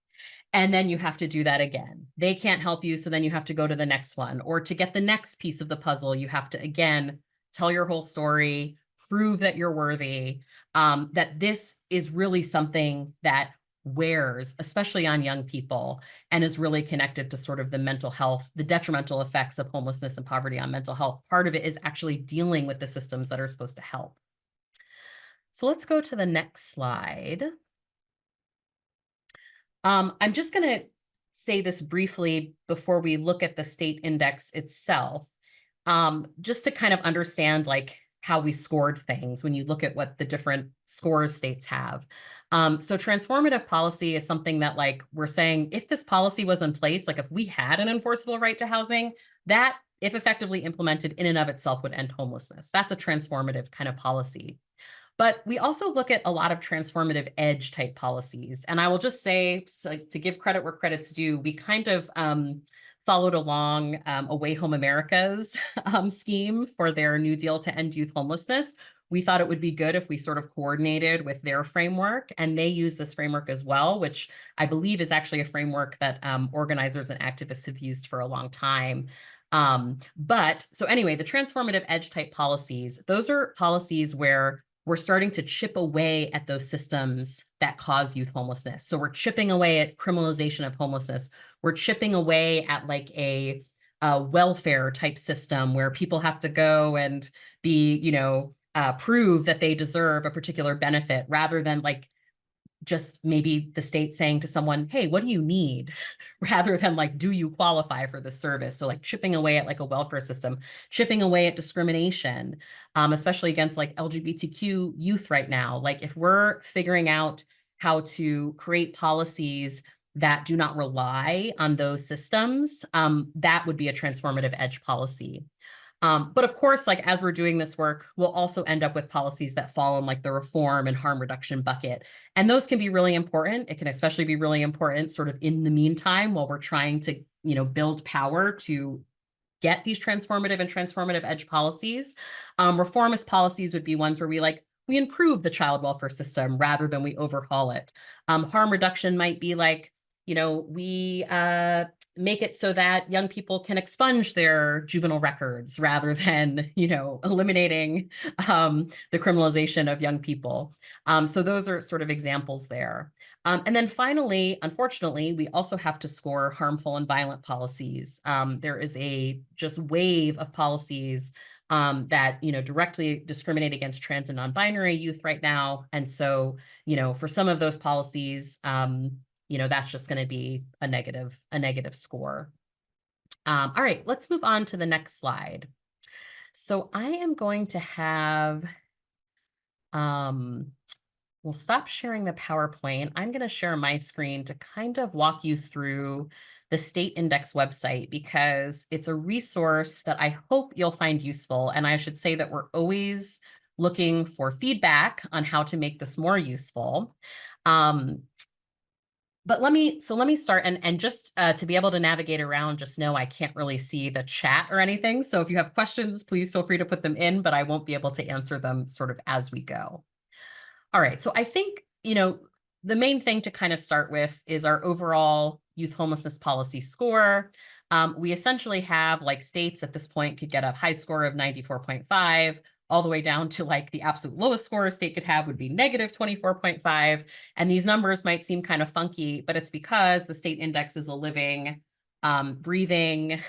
and then you have to do that again. They can't help you, so then you have to go to the next one. Or to get the next piece of the puzzle, you have to, again, tell your whole story, prove that you're worthy, that this is really something that wears, especially on young people, and is really connected to sort of the mental health, the detrimental effects of homelessness and poverty on mental health. Part of it is actually dealing with the systems that are supposed to help. So let's go to the next slide. I'm just going to say this briefly before we look at the state index itself, just to kind of understand like how we scored things when you look at what the different scores states have. So transformative policy is something that like we're saying, if this policy was in place, like if we had an enforceable right to housing, that if effectively implemented in and of itself would end homelessness. That's a transformative kind of policy. But we also look at a lot of transformative edge type policies. And I will just say, so to give credit where credit's due, we kind of followed along Away Home America's scheme for their New Deal to end youth homelessness. We thought it would be good if we sort of coordinated with their framework, and they use this framework as well, which I believe is actually a framework that organizers and activists have used for a long time. So anyway, the transformative edge type policies, those are policies where we're starting to chip away at those systems that cause youth homelessness. So we're chipping away at criminalization of homelessness. We're chipping away at like a welfare type system where people have to go and be, prove that they deserve a particular benefit rather than like just maybe the state saying to someone, hey, what do you need? Rather than like, do you qualify for this service? So like chipping away at like a welfare system, chipping away at discrimination, especially against like LGBTQ youth right now. Like if we're figuring out how to create policies that do not rely on those systems, that would be a transformative edge policy. But of course, like as we're doing this work, we'll also end up with policies that fall in like the reform and harm reduction bucket. And those can be really important. It can especially be really important sort of in the meantime while we're trying to, build power to get these transformative and transformative edge policies. Reformist policies would be ones where we improve the child welfare system rather than we overhaul it. Harm reduction might be like, we make it so that young people can expunge their juvenile records rather than, eliminating the criminalization of young people. So those are sort of examples there. And then finally, unfortunately, we also have to score harmful and violent policies. There is a just wave of policies that, directly discriminate against trans and non-binary youth right now. And so, for some of those policies, that's just going to be a negative score. All right, let's move on to the next slide. So I am going to have, we'll stop sharing the PowerPoint. I'm going to share my screen to kind of walk you through the State Index website because it's a resource that I hope you'll find useful. And I should say that we're always looking for feedback on how to make this more useful. But let me start and just to be able to navigate around, just know I can't really see the chat or anything. So if you have questions, please feel free to put them in, but I won't be able to answer them sort of as we go. All right, so I think, the main thing to kind of start with is our overall youth homelessness policy score. We essentially have like states at this point could get a high score of 94.5, all the way down to like the absolute lowest score a state could have would be negative 24.5. And these numbers might seem kind of funky, but it's because the state index is a living, breathing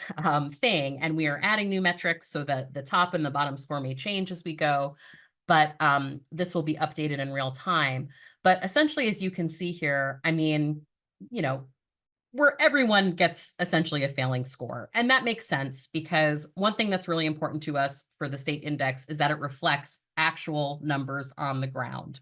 thing. And we are adding new metrics so that the top and the bottom score may change as we go. But this will be updated in real time. But essentially, as you can see here, I mean, where everyone gets essentially a failing score. And that makes sense because one thing that's really important to us for the state index is that it reflects actual numbers on the ground.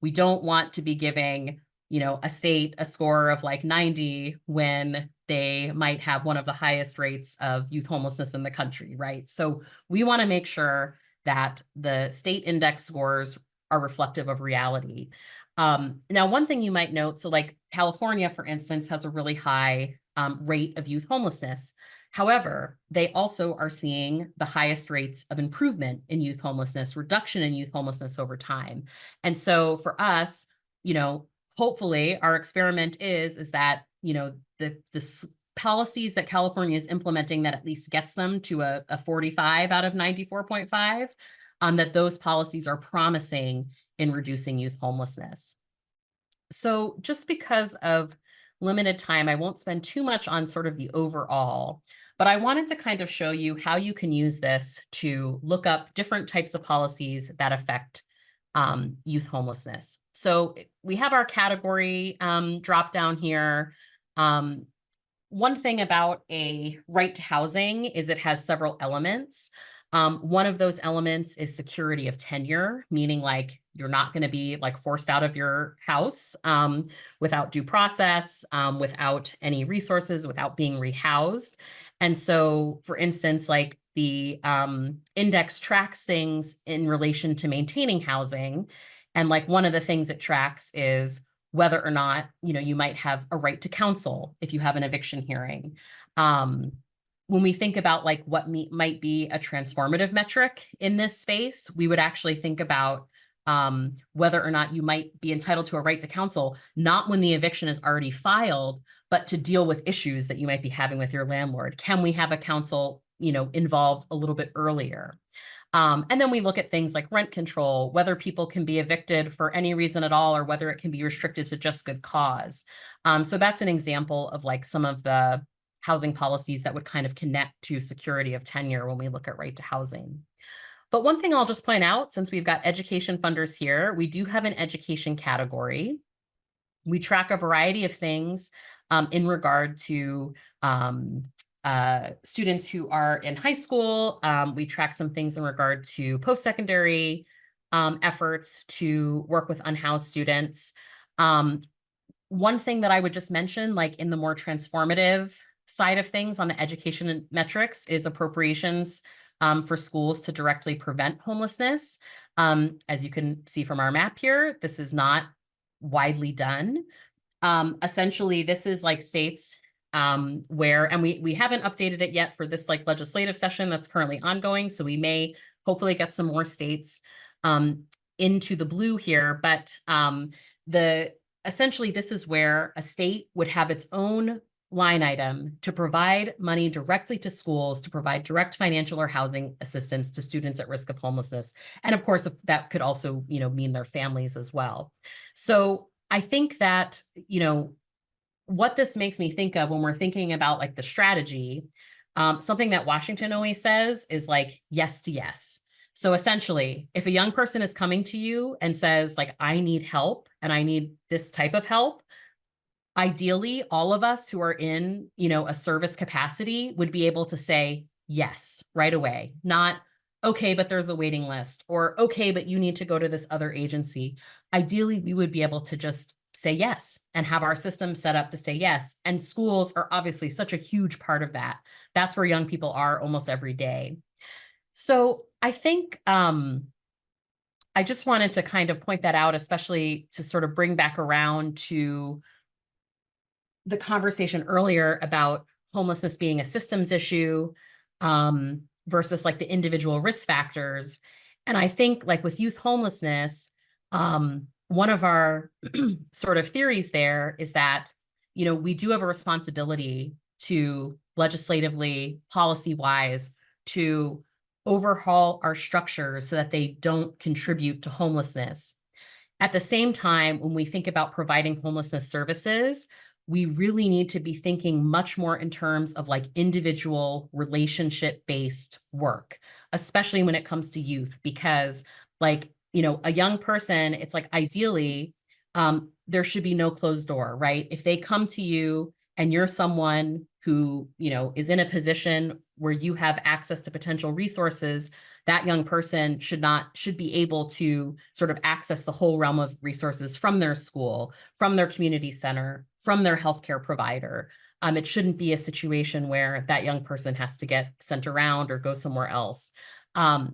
We don't want to be giving, a state a score of like 90 when they might have one of the highest rates of youth homelessness in the country, right? So we want to make sure that the state index scores are reflective of reality. Now, one thing you might note, so like California, for instance, has a really high rate of youth homelessness. However, they also are seeing the highest rates of improvement in youth homelessness, reduction in youth homelessness over time. And so for us, hopefully our experiment is that, the policies that California is implementing that at least gets them to a 45 out of 94.5, that those policies are promising in reducing youth homelessness. So just because of limited time, I won't spend too much on sort of the overall, but I wanted to kind of show you how you can use this to look up different types of policies that affect youth homelessness. So we have our category drop down here. One thing about a right to housing is it has several elements. One of those elements is security of tenure, meaning like you're not going to be like forced out of your house without due process, without any resources, without being rehoused. And so, for instance, like the index tracks things in relation to maintaining housing. And like one of the things it tracks is whether or not, you might have a right to counsel if you have an eviction hearing. When we think about like what might be a transformative metric in this space, we would actually think about whether or not you might be entitled to a right to counsel, not when the eviction is already filed, but to deal with issues that you might be having with your landlord. Can we have a counsel, involved a little bit earlier? And then we look at things like rent control, whether people can be evicted for any reason at all, or whether it can be restricted to just good cause. So that's an example of like some of the housing policies that would kind of connect to security of tenure when we look at right to housing. But one thing I'll just point out, since we've got education funders here, we do have an education category. We track a variety of things in regard to students who are in high school. We track some things in regard to post-secondary efforts to work with unhoused students. One thing that I would just mention, like in the more transformative side of things on the education metrics, is appropriations for schools to directly prevent homelessness. As you can see from our map here, this is not widely done. Essentially, this is like states where, and we haven't updated it yet for this like legislative session that's currently ongoing. So we may hopefully get some more states into the blue here, but essentially this is where a state would have its own line item to provide money directly to schools to provide direct financial or housing assistance to students at risk of homelessness. And of course, that could also, mean their families as well. So I think that, what this makes me think of when we're thinking about like the strategy, something that Washington always says is like, yes to yes. So essentially, if a young person is coming to you and says like, I need help and I need this type of help, ideally, all of us who are in, a service capacity would be able to say yes right away, not, okay, but there's a waiting list, or okay, but you need to go to this other agency. Ideally, we would be able to just say yes and have our system set up to say yes. And schools are obviously such a huge part of that. That's where young people are almost every day. So I think I just wanted to kind of point that out, especially to sort of bring back around to the conversation earlier about homelessness being a systems issue versus like the individual risk factors. And I think like with youth homelessness, one of our sort of theories there is that, we do have a responsibility to legislatively, policy-wise, to overhaul our structures so that they don't contribute to homelessness. At the same time, when we think about providing homelessness services, we really need to be thinking much more in terms of like individual relationship-based work, especially when it comes to youth, because like, a young person, it's like ideally, there should be no closed door, right? If they come to you and you're someone who, is in a position where you have access to potential resources, that young person should be able to sort of access the whole realm of resources from their school, from their community center, from their healthcare provider. It shouldn't be a situation where that young person has to get sent around or go somewhere else.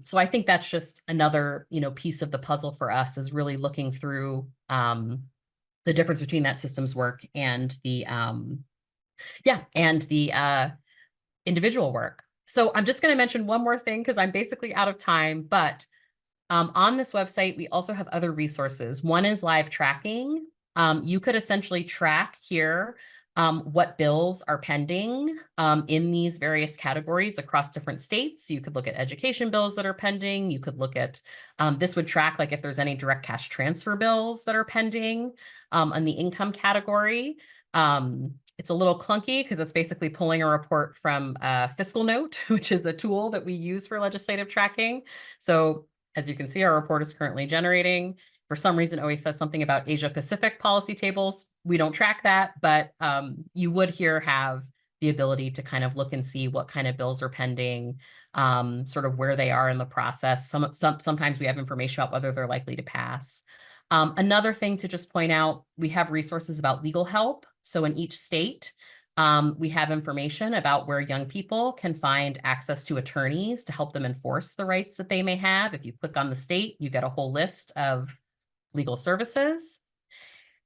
So I think that's just another, piece of the puzzle for us, is really looking through the difference between that systems work and the individual work. So I'm just going to mention one more thing because I'm basically out of time, but on this website, we also have other resources. One is live tracking. You could essentially track here what bills are pending in these various categories across different states. You could look at education bills that are pending. You could look at, this would track like if there's any direct cash transfer bills that are pending on the income category. It's a little clunky because it's basically pulling a report from Fiscal Note, which is a tool that we use for legislative tracking. So as you can see, our report is currently generating. For some reason, it always says something about Asia Pacific policy tables. We don't track that, but you would here have the ability to kind of look and see what kind of bills are pending, sort of where they are in the process. Sometimes we have information about whether they're likely to pass. Another thing to just point out, we have resources about legal help. So in each state, we have information about where young people can find access to attorneys to help them enforce the rights that they may have. If you click on the state, you get a whole list of legal services.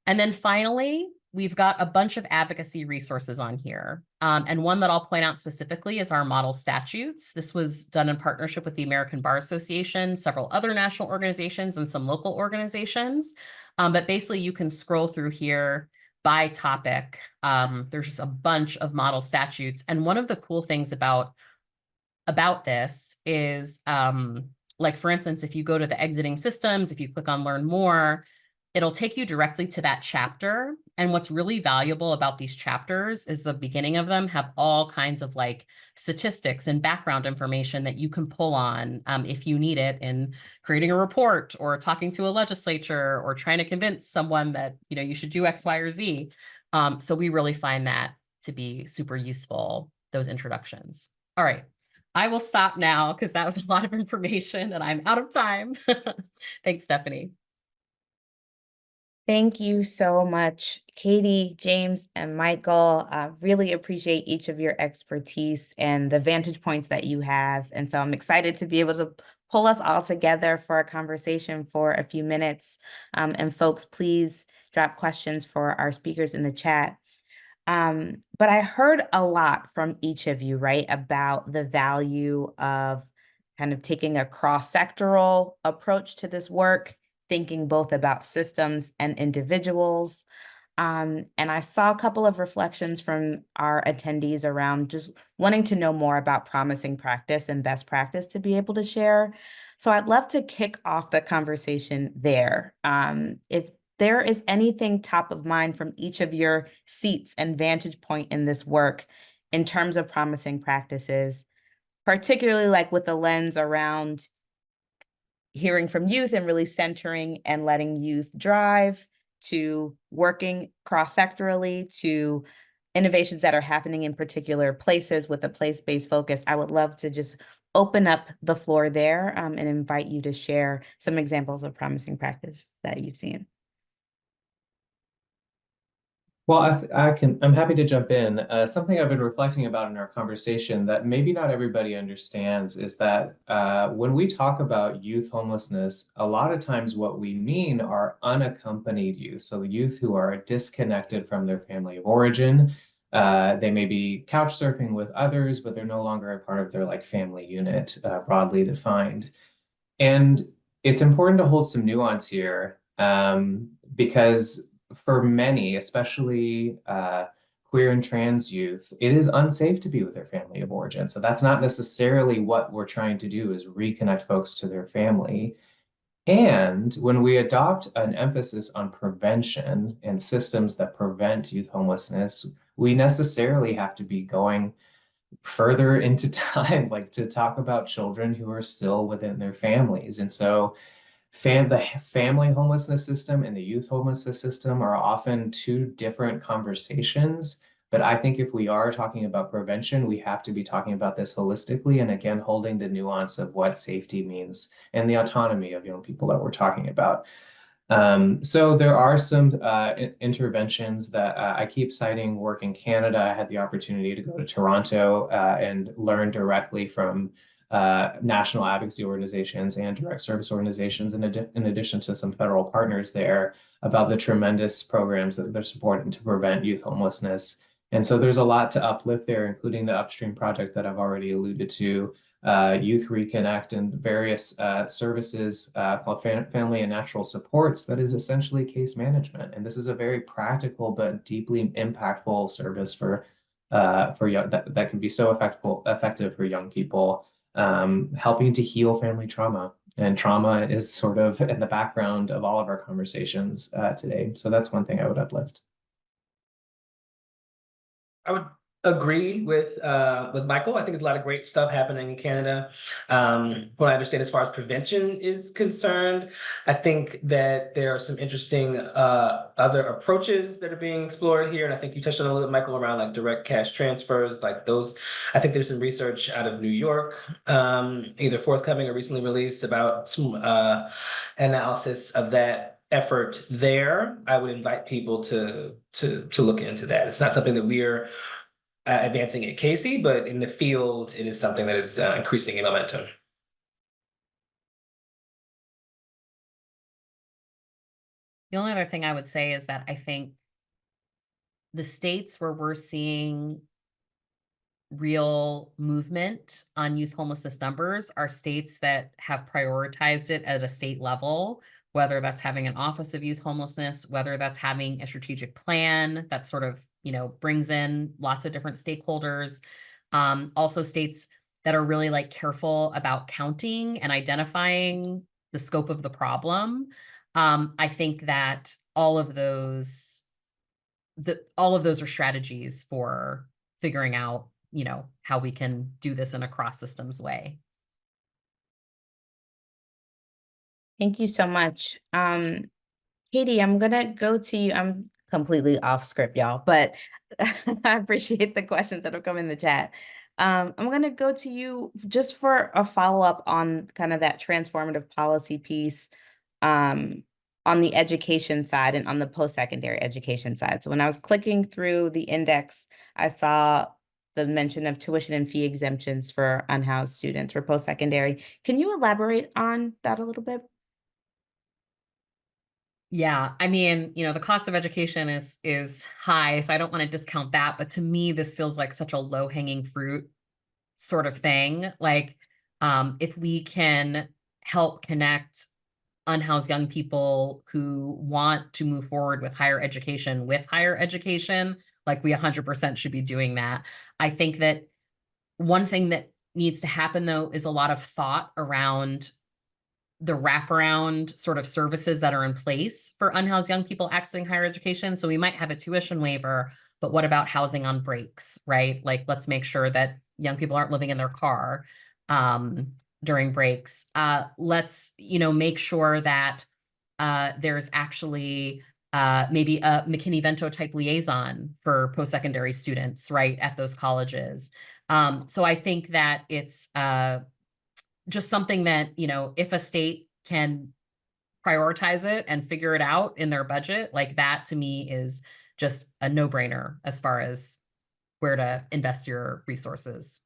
And then finally, we've got a bunch of advocacy resources on here. And one that I'll point out specifically is our model statutes. This was done in partnership with the American Bar Association, several other national organizations, and some local organizations. But basically, you can scroll through here by topic. There's just a bunch of model statutes. And one of the cool things about this is, like, for instance, if you go to the exiting systems, if you click on learn more, it'll take you directly to that chapter. And what's really valuable about these chapters is the beginning of them have all kinds of like statistics and background information that you can pull on if you need it in creating a report or talking to a legislature or trying to convince someone that, you know, you should do X, Y, or Z. So we really find that to be super useful, those introductions. All right. I will stop now because that was a lot of information and I'm out of time. Thanks, Stephanie. Thank you so much, Katie, James, and Michael. Really appreciate each of your expertise and the vantage points that you have. And so I'm excited to be able to pull us all together for a conversation for a few minutes. And folks, please drop questions for our speakers in the chat. But I heard a lot from each of you, right, about the value of kind of taking a cross-sectoral approach to this work, thinking both about systems and individuals. And I saw a couple of reflections from our attendees around just wanting to know more about promising practice and best practice to be able to share. So I'd love to kick off the conversation there. If there is anything top of mind from each of your seats and vantage point in this work in terms of promising practices, particularly like with the lens around hearing from youth and really centering and letting youth drive, to working cross-sectorally, to innovations that are happening in particular places with a place-based focus, I would love to just open up the floor there and invite you to share some examples of promising practice that you've seen. Well, I'm happy to jump in. Something I've been reflecting about in our conversation that maybe not everybody understands is that when we talk about youth homelessness, a lot of times what we mean are unaccompanied youth. So youth who are disconnected from their family of origin. They may be couch surfing with others, but they're no longer a part of their like family unit, broadly defined. And it's important to hold some nuance here because for many, especially queer and trans youth, it is unsafe to be with their family of origin. So that's not necessarily what we're trying to do, is reconnect folks to their family. And when we adopt an emphasis on prevention and systems that prevent youth homelessness, we necessarily have to be going further into time, like to talk about children who are still within their families. And so the family homelessness system and the youth homelessness system are often two different conversations. But I think if we are talking about prevention, we have to be talking about this holistically, and again, holding the nuance of what safety means and the autonomy of young people that we're talking about. So there are some interventions that I keep citing work in Canada. I had the opportunity to go to Toronto and learn directly from national advocacy organizations and direct service organizations, in addition to some federal partners there, about the tremendous programs that they're supporting to prevent youth homelessness. And so there's a lot to uplift there, including the upstream project that I've already alluded to, Youth Reconnect, and various services called Family and Natural Supports that is essentially case management. And this is a very practical but deeply impactful service for young, that can be so effective for young people, helping to heal family trauma. And trauma is sort of in the background of all of our conversations today. So that's one thing I would uplift. I would agree with Michael. I think there's a lot of great stuff happening in Canada. What I understand as far as prevention is concerned, I think that there are some interesting other approaches that are being explored here. And I think you touched on a little bit, Michael, around like direct cash transfers, like those. I think there's some research out of New York, either forthcoming or recently released, about some analysis of that effort there. I would invite people to look into that. It's not something that we're advancing at Casey, but in the field, it is something that is increasing in momentum. The only other thing I would say is that I think the states where we're seeing real movement on youth homelessness numbers are states that have prioritized it at a state level, whether that's having an office of youth homelessness, whether that's having a strategic plan that sort of, brings in lots of different stakeholders. Also states that are really like careful about counting and identifying the scope of the problem. I think that all of those are strategies for figuring out, how we can do this in a cross systems way. Thank you so much. Katie, I'm gonna go to you. I'm completely off script, y'all, but I appreciate the questions that have come in the chat. I'm gonna go to you just for a follow-up on kind of that transformative policy piece, on the education side and on the post-secondary education side. So when I was clicking through the index, I saw the mention of tuition and fee exemptions for unhoused students for post-secondary. Can you elaborate on that a little bit? Yeah, I mean, the cost of education is high, so I don't want to discount that, but to me this feels like such a low-hanging fruit sort of thing. Like, if we can help connect unhoused young people who want to move forward with higher education, like we 100% should be doing that. I think that one thing that needs to happen though is a lot of thought around the wraparound sort of services that are in place for unhoused young people accessing higher education. So we might have a tuition waiver, but what about housing on breaks, right? Like, let's make sure that young people aren't living in their car during breaks. Let's, make sure that there's actually maybe a McKinney-Vento type liaison for post-secondary students, right, at those colleges. So I think that it's just something that, if a state can prioritize it and figure it out in their budget, like that to me is just a no-brainer as far as where to invest your resources.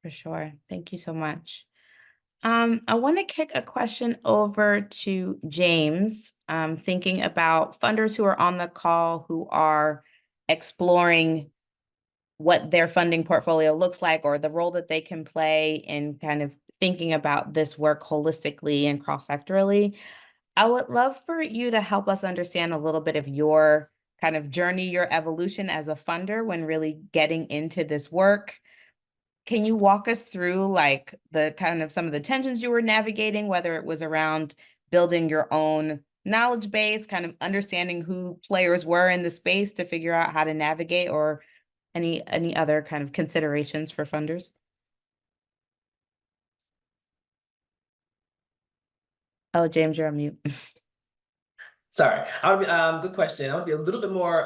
For sure. Thank you so much. I want to kick a question over to James, thinking about funders who are on the call who are exploring what their funding portfolio looks like or the role that they can play in kind of thinking about this work holistically and cross-sectorally. I would love for you to help us understand a little bit of your kind of journey, your evolution as a funder when really getting into this work. Can you walk us through like the kind of some of the tensions you were navigating, whether it was around building your own knowledge base, kind of understanding who players were in the space to figure out how to navigate, or any other kind of considerations for funders? Oh, James, you're on mute. Sorry, good question. I would be a little bit more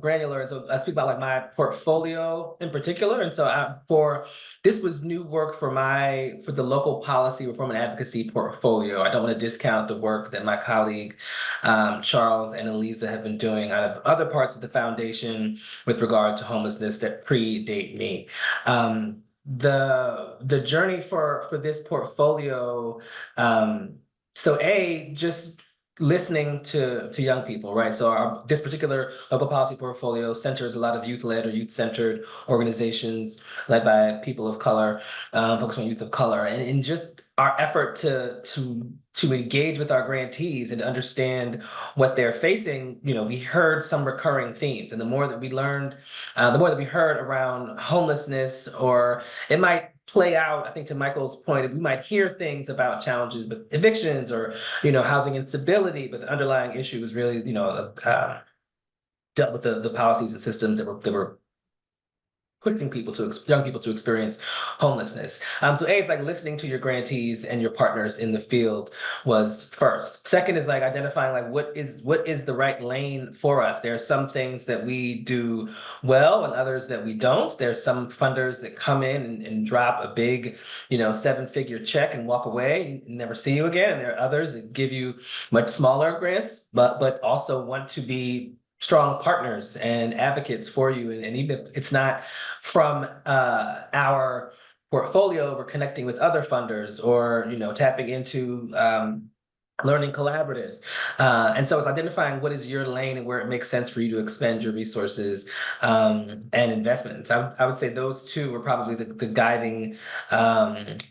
granular, and so I speak about like my portfolio in particular. And so this was new work for the local policy reform and advocacy portfolio. I don't want to discount the work that my colleague Charles and Eliza have been doing out of other parts of the foundation with regard to homelessness that predate me. The journey for this portfolio. Just listening to young people, right? So this particular local policy portfolio centers a lot of youth-led or youth-centered organizations led by people of color, focused on youth of color, and in just our effort to engage with our grantees and to understand what they're facing, we heard some recurring themes, and the more that we learned, the more that we heard around homelessness, or it might play out, I think, to Michael's point, we might hear things about challenges with evictions or, housing instability, but the underlying issue is really, dealt with the policies and systems that were pushing young people to experience homelessness. So it's like listening to your grantees and your partners in the field was first. Second is like identifying like what is the right lane for us. There are some things that we do well and others that we don't. There's some funders that come in and drop a big, 7-figure check and walk away and never see you again. And there are others that give you much smaller grants, but also want to be strong partners and advocates for you. And even if it's not from our portfolio, we're connecting with other funders or, tapping into learning collaboratives. And so it's identifying what is your lane and where it makes sense for you to expend your resources and investments. I would say those two were probably the guiding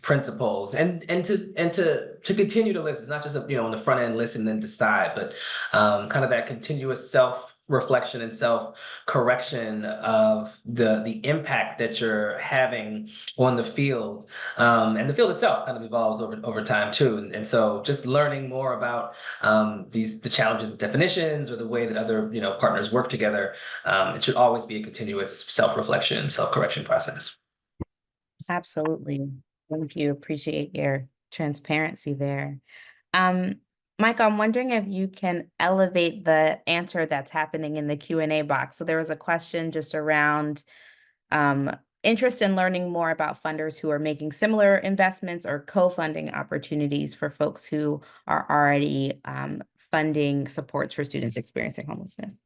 principles. And to continue to listen. It's not just on the front end listen and decide, but kind of that continuous self-reflection and self-correction of the impact that you're having on the field. And the field itself kind of evolves over time too. And so just learning more about the challenges with definitions or the way that other partners work together, it should always be a continuous self-reflection, self-correction process. Absolutely. Thank you. Appreciate your transparency there. Mike, I'm wondering if you can elevate the answer that's happening in the Q&A box. So there was a question just around interest in learning more about funders who are making similar investments or co-funding opportunities for folks who are already funding supports for students experiencing homelessness.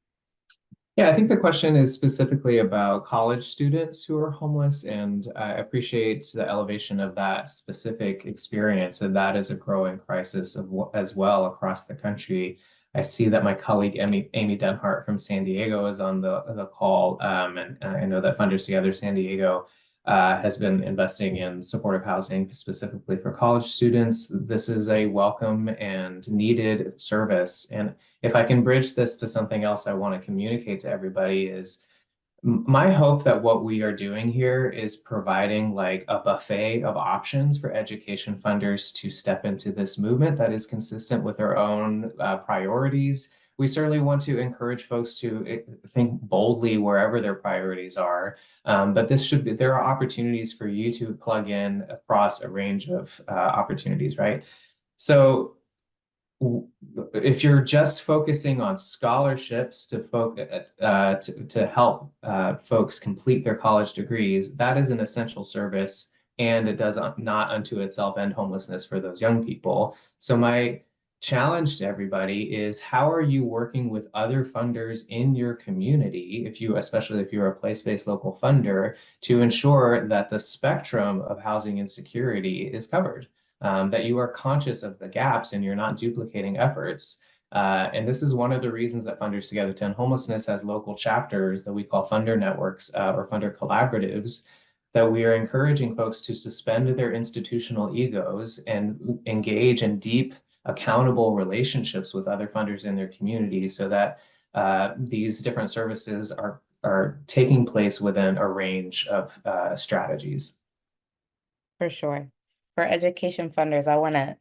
Yeah, I think the question is specifically about college students who are homeless, and I appreciate the elevation of that specific experience, and that is a growing crisis as well across the country. I see that my colleague Amy Denhart from San Diego is on the call, and I know that Funders Together San Diego has been investing in supportive housing specifically for college students. This is a welcome and needed service. And if I can bridge this to something else I want to communicate to everybody is my hope that what we are doing here is providing like a buffet of options for education funders to step into this movement that is consistent with their own priorities. We certainly want to encourage folks to think boldly wherever their priorities are, but there are opportunities for you to plug in across a range of opportunities, right? So if you're just focusing on scholarships to help folks complete their college degrees, that is an essential service, and it does not unto itself end homelessness for those young people. So my challenge to everybody is, how are you working with other funders in your community, especially if you're a place-based local funder, to ensure that the spectrum of housing insecurity is covered? That you are conscious of the gaps and you're not duplicating efforts. And this is one of the reasons that Funders Together to End Homelessness has local chapters that we call funder networks or funder collaboratives, that we are encouraging folks to suspend their institutional egos and engage in deep, accountable relationships with other funders in their community, so that these different services are taking place within a range of strategies. For sure. For education funders, I want to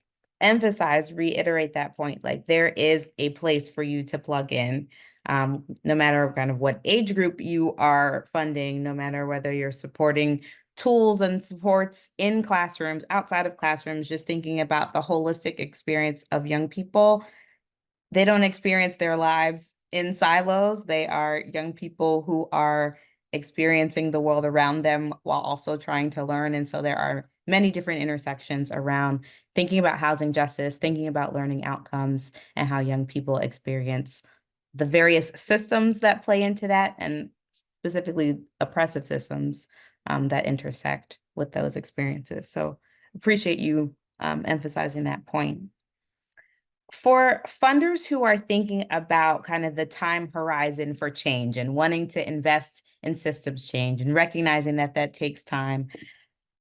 reiterate that point. Like, there is a place for you to plug in, no matter kind of what age group you are funding, no matter whether you're supporting tools and supports in classrooms, outside of classrooms, just thinking about the holistic experience of young people. They don't experience their lives in silos. They are young people who are experiencing the world around them while also trying to learn. And so there are many different intersections around thinking about housing justice, thinking about learning outcomes, and how young people experience the various systems that play into that, and specifically oppressive systems that intersect with those experiences. So appreciate you emphasizing that point. For funders who are thinking about kind of the time horizon for change and wanting to invest in systems change and recognizing that that takes time,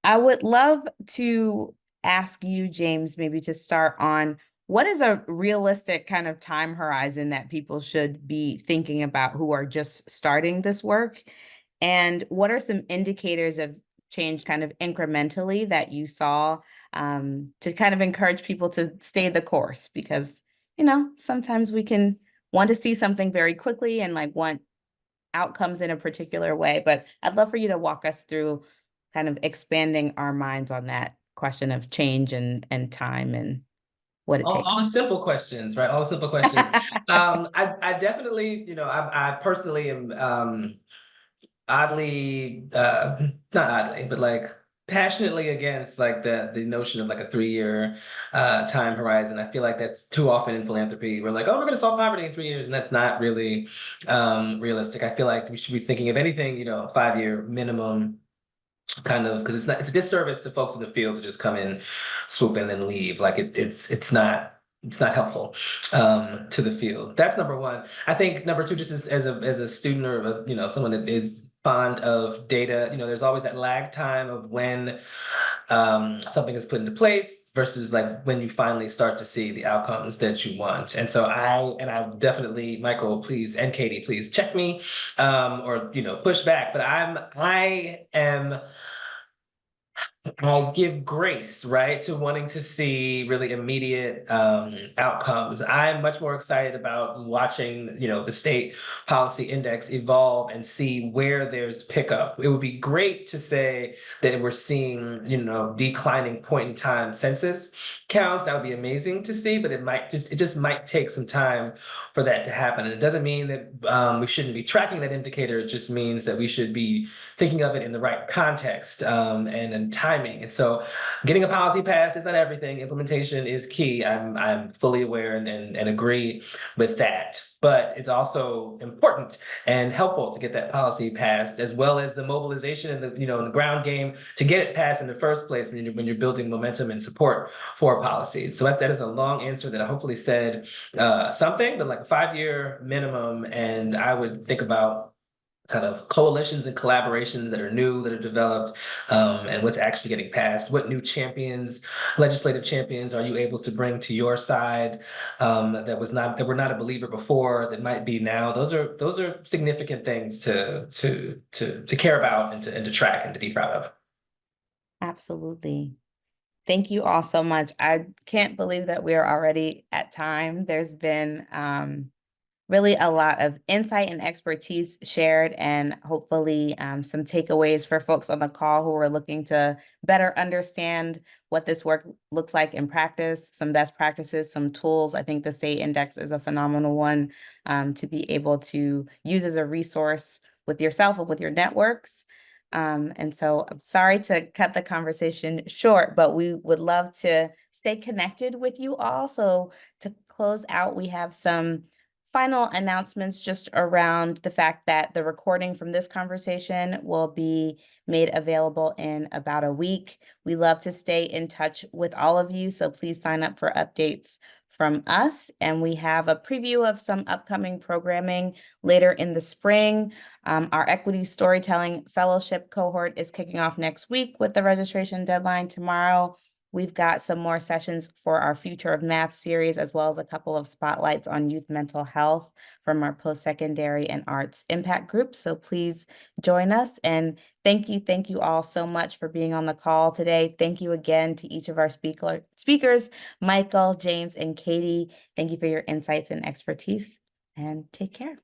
I would love to ask you, James, maybe to start on, what is a realistic kind of time horizon that people should be thinking about who are just starting this work? And what are some indicators of change kind of incrementally that you saw to kind of encourage people to stay the course? Because, sometimes we can want to see something very quickly and like want outcomes in a particular way, but I'd love for you to walk us through kind of expanding our minds on that question of change and time and what it takes. All the simple questions, right? All the simple questions. I definitely, I personally am oddly, not oddly, but like passionately against like the notion of like a 3-year time horizon. I feel like that's too often in philanthropy. We're like, oh, we're going to solve poverty in 3 years, and that's not really realistic. I feel like we should be thinking of anything, 5-year minimum, kind of, because it's a disservice to folks in the field to just come in, swoop in, and leave. Like it's not it's not helpful to the field. That's number one. I think number two, just as a student or someone that is fond of data, there's always that lag time of when something is put into place versus like when you finally start to see the outcomes that you want. And so I definitely, Michael, please, and Katie, please check me or push back. But I give grace, right, to wanting to see really immediate outcomes. I'm much more excited about watching, the state policy index evolve and see where there's pickup. It would be great to say that we're seeing, declining point in time census counts. That would be amazing to see, but it just might take some time for that to happen. And it doesn't mean that we shouldn't be tracking that indicator. It just means that we should be thinking of it in the right context and timing. And so getting a policy passed is not everything. Implementation is key. I'm fully aware and agree with that. But it's also important and helpful to get that policy passed, as well as the mobilization and the ground game to get it passed in the first place when you're building momentum and support for policy. So that is a long answer that I hopefully said something, but like a 5-year minimum. And I would think about kind of coalitions and collaborations that are new, that are developed, and what's actually getting passed. What new champions, legislative champions, are you able to bring to your side that were not a believer before, that might be now? Those are significant things to care about and to track and to be proud of. Absolutely. Thank you all so much. I can't believe that we are already at time. There's been really a lot of insight and expertise shared, and hopefully some takeaways for folks on the call who are looking to better understand what this work looks like in practice, some best practices, some tools. I think the state index is a phenomenal one to be able to use as a resource with yourself or with your networks. And so I'm sorry to cut the conversation short, but we would love to stay connected with you all. So to close out, we have some final announcements just around the fact that the recording from this conversation will be made available in about a week. We love to stay in touch with all of you, so please sign up for updates from us. And we have a preview of some upcoming programming later in the spring. Our Equity Storytelling Fellowship cohort is kicking off next week with the registration deadline tomorrow. We've got some more sessions for our Future of Math series, as well as a couple of spotlights on youth mental health from our post-secondary and arts impact group. So please join us. And thank you all so much for being on the call today. Thank you again to each of our speakers, Michael, James, and Katie. Thank you for your insights and expertise, and take care.